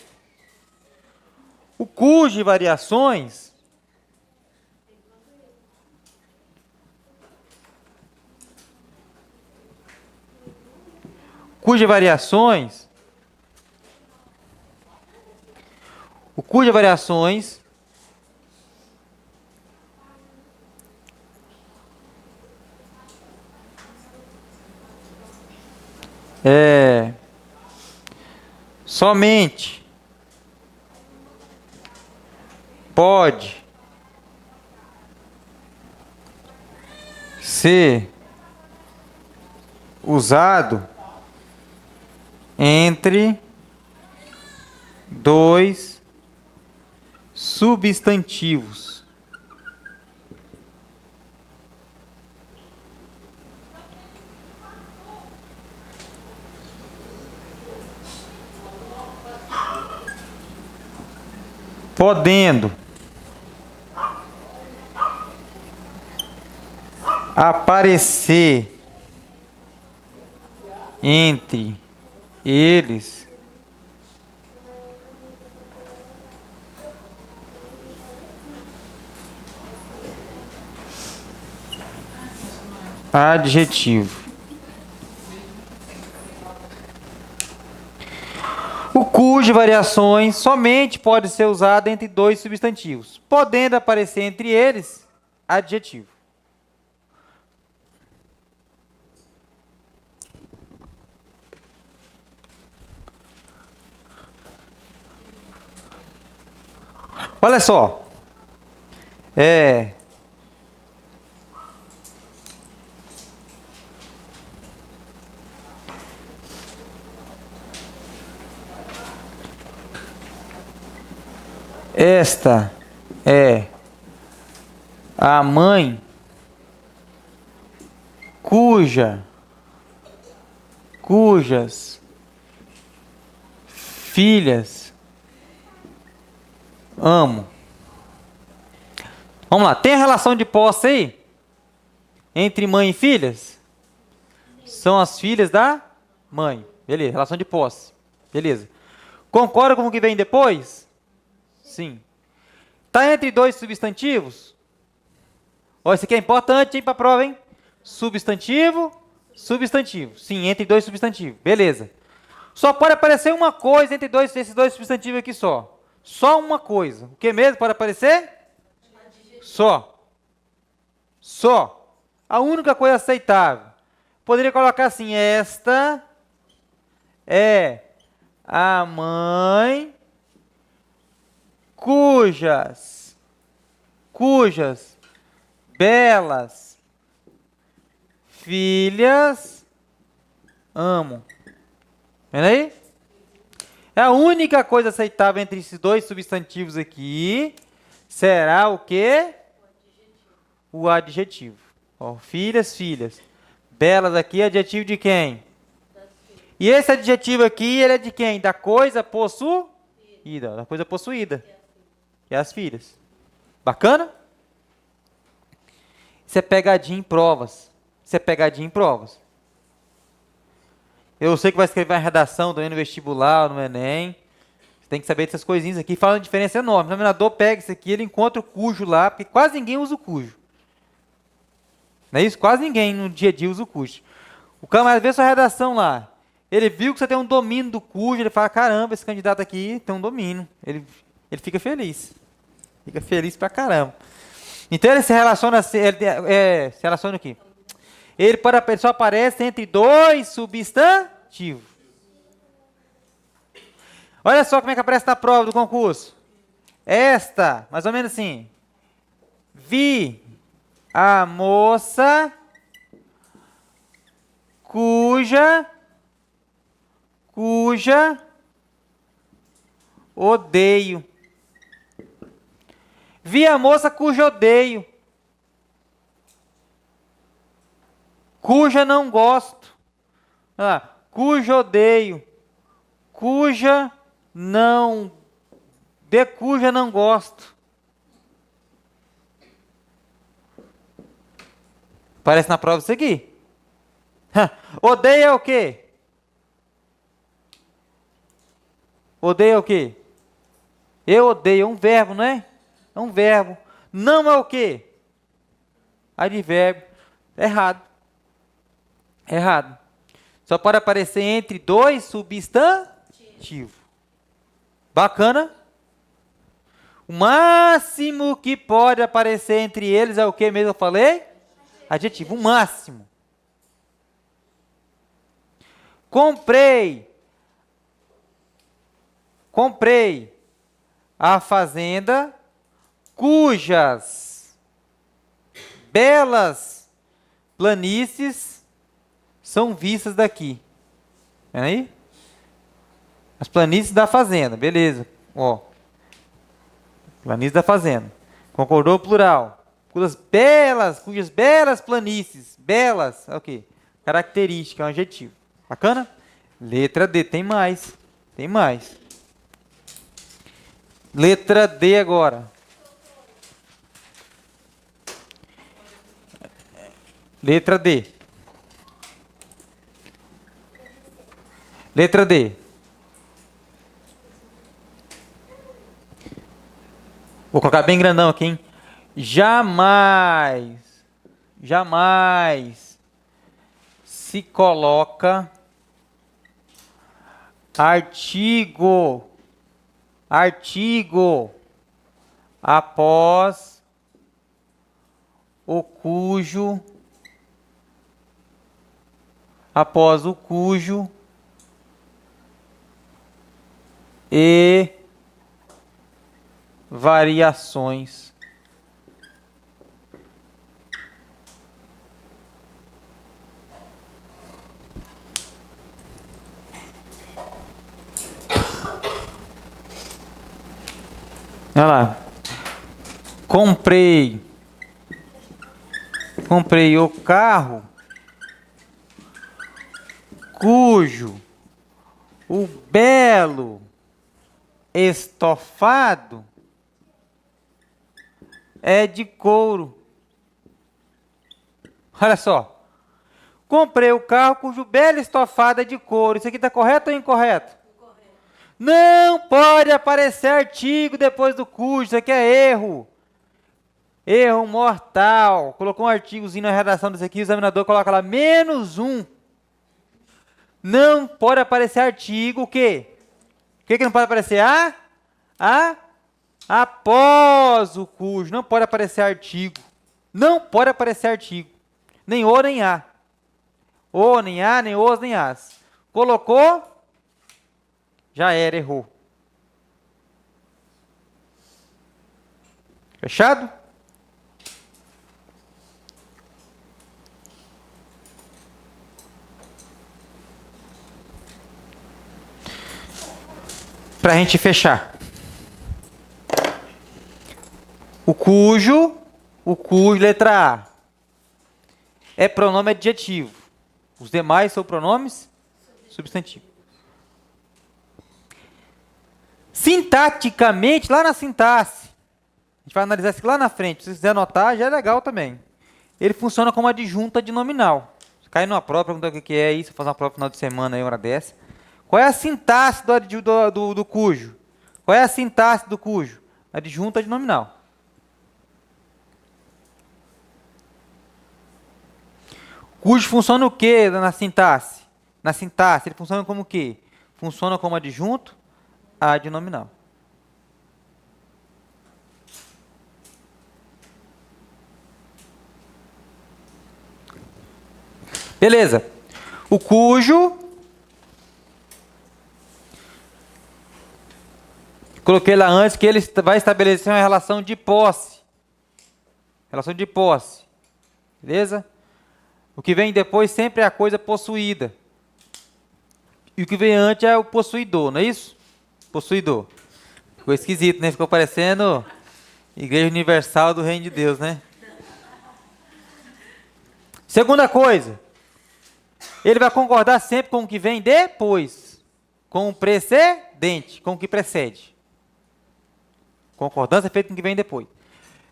O cujo e variações somente pode ser usado entre dois substantivos. Podendo aparecer entre eles adjetivo. O cujo variações somente pode ser usado entre dois substantivos, podendo aparecer entre eles adjetivo. Olha só. Esta é a mãe cujas filhas amo. Vamos lá, tem a relação de posse aí? Entre mãe e filhas? São as filhas da mãe. Beleza, relação de posse. Beleza. Concorda com o que vem depois? Sim. Está entre dois substantivos? Ó, isso aqui é importante, hein, para a prova, hein? Substantivo, substantivo. Sim, entre dois substantivos. Beleza. Só pode aparecer uma coisa entre esses dois substantivos aqui só. Só uma coisa. O que mesmo pode aparecer? Só. Só. A única coisa aceitável. Poderia colocar assim, esta é a mãe cujas belas filhas amo. Vendo aí? É a única coisa aceitável entre esses dois substantivos aqui. Será o quê? O adjetivo. Ó, filhas, filhas. Belas aqui, adjetivo de quem? E esse adjetivo aqui, ele é de quem? Da coisa possuída. Da coisa possuída. Que é as filhas. Bacana? Isso é pegadinha em provas. Isso é pegadinha em provas. Eu sei que vai escrever uma redação também no vestibular, no Enem. Você tem que saber dessas coisinhas aqui. Fala uma diferença enorme. O examinador pega isso aqui, ele encontra o cujo lá, porque quase ninguém usa o cujo. Não é isso? Quase ninguém no dia a dia usa o cujo. O camarada vê sua redação lá. Ele viu que você tem um domínio do cujo, ele fala, caramba, esse candidato aqui tem um domínio. Ele fica feliz. Fica feliz pra caramba. Então ele se relaciona, se relaciona aqui. Ele só aparece entre dois substantivos. Olha só como é que aparece na prova do concurso. Esta, mais ou menos assim. Vi a moça cuja odeio. Vi a moça cuja odeio. Cuja não gosto. Cuja odeio. Cuja não. De cuja não gosto. Parece na prova isso aqui. Odeia o quê? Odeia o quê? Eu odeio, é um verbo, não é? É um verbo. Não é o quê? Advérbio. Errado. Errado. Só pode aparecer entre dois substantivos. Bacana? O máximo que pode aparecer entre eles é o que mesmo eu falei? Adjetivo. O máximo. Comprei a fazenda cujas belas planícies são vistas daqui. Vendo aí? As planícies da fazenda, beleza. Ó. Planícies da fazenda. Concordou plural. Cujas belas planícies. Belas, é o quê? Característica, é um adjetivo. Bacana? Letra D, tem mais. Tem mais. Letra D agora. Letra D. Letra D. Vou colocar bem grandão aqui, hein? Jamais se coloca artigo após o cujo e variações. Olha lá. Comprei o carro cujo o belo estofado é de couro. Olha só. Comprei o carro cujo belo estofado é de couro. Isso aqui está correto ou incorreto? Não pode aparecer artigo depois do cujo. Isso aqui é erro. Erro mortal. Colocou um artigozinho na redação desse aqui, o examinador coloca lá -1. Não pode aparecer artigo, o quê? O que não pode aparecer? Após o cujo. Não pode aparecer artigo. Não pode aparecer artigo. Nem o, nem a. O, nem a, nem os, nem as. Colocou, já era, errou. Fechado? Para a gente fechar. O cujo, letra A, é pronome adjetivo. Os demais são pronomes substantivos. Sintaticamente, lá na sintaxe, a gente vai analisar isso lá na frente. Se você quiser anotar, já é legal também. Ele funciona como adjunta de nominal. Se cair numa prova, perguntar o que é isso, fazer uma prova no final de semana aí, uma hora dessa. Qual é a sintaxe do cujo? Qual é a sintaxe do cujo? Adjunta de nominal. cujo funciona o quê na sintaxe? Na sintaxe, ele funciona como o quê? Funciona como adjunto adnominal. Beleza. O cujo, coloquei lá antes que ele vai estabelecer uma relação de posse. Relação de posse. Beleza? O que vem depois sempre é a coisa possuída. E o que vem antes é o possuidor, não é isso? Possuidor. Ficou esquisito, né? Ficou parecendo Igreja Universal do Reino de Deus, né? Segunda coisa. Ele vai concordar sempre com o que vem depois. Com o precedente. Com o que precede. Concordância é feita com o que vem depois.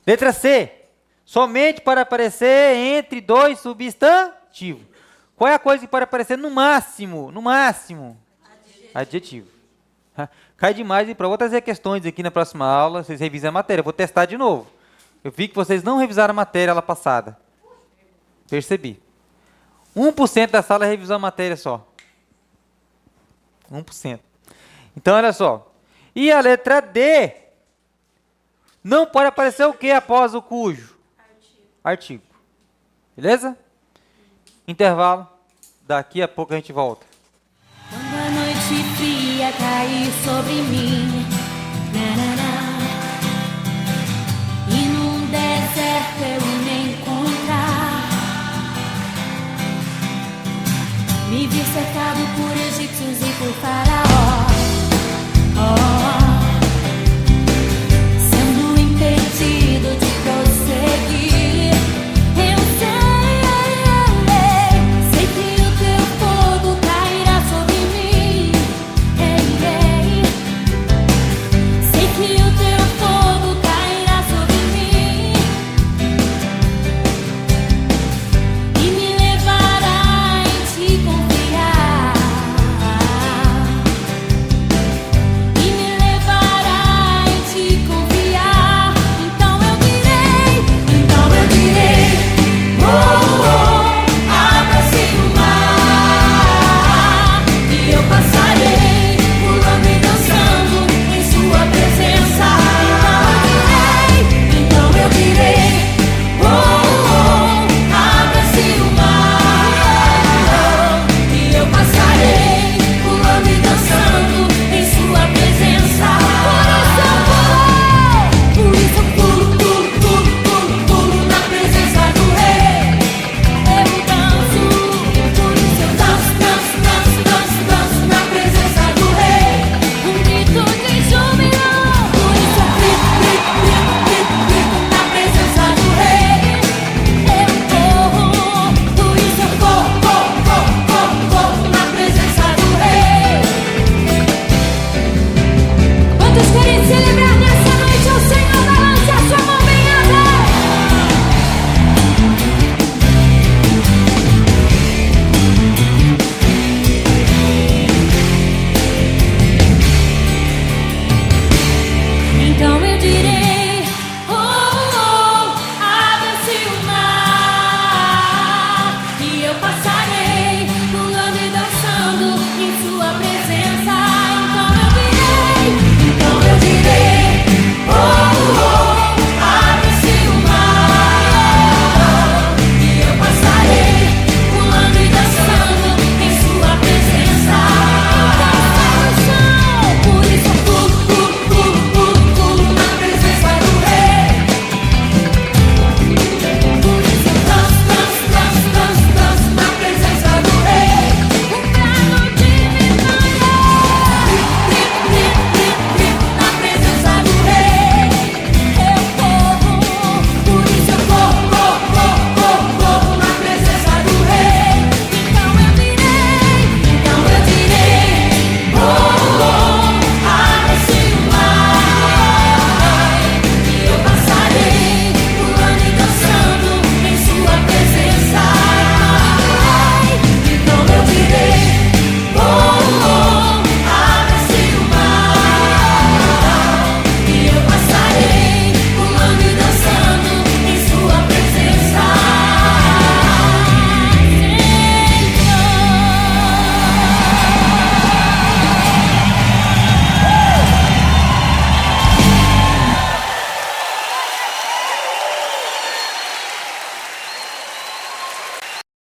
Letra C. Somente para aparecer entre dois substantivos. Qual é a coisa que pode aparecer no máximo? No máximo. Adjetivo. Cai demais e para vou trazer questões aqui na próxima aula. Vocês revisem a matéria. Eu vou testar de novo. Eu vi que vocês não revisaram a matéria lá passada. Percebi. 1% da sala revisou a matéria só. 1%. Então, olha só. E a letra D. Não pode aparecer o que após o cujo? Artigo. Beleza? Intervalo. Daqui a pouco a gente volta. Quando a noite fria cair sobre mim, e num deserto eu me encontrar, me vi cercado por egípcios e por faraó.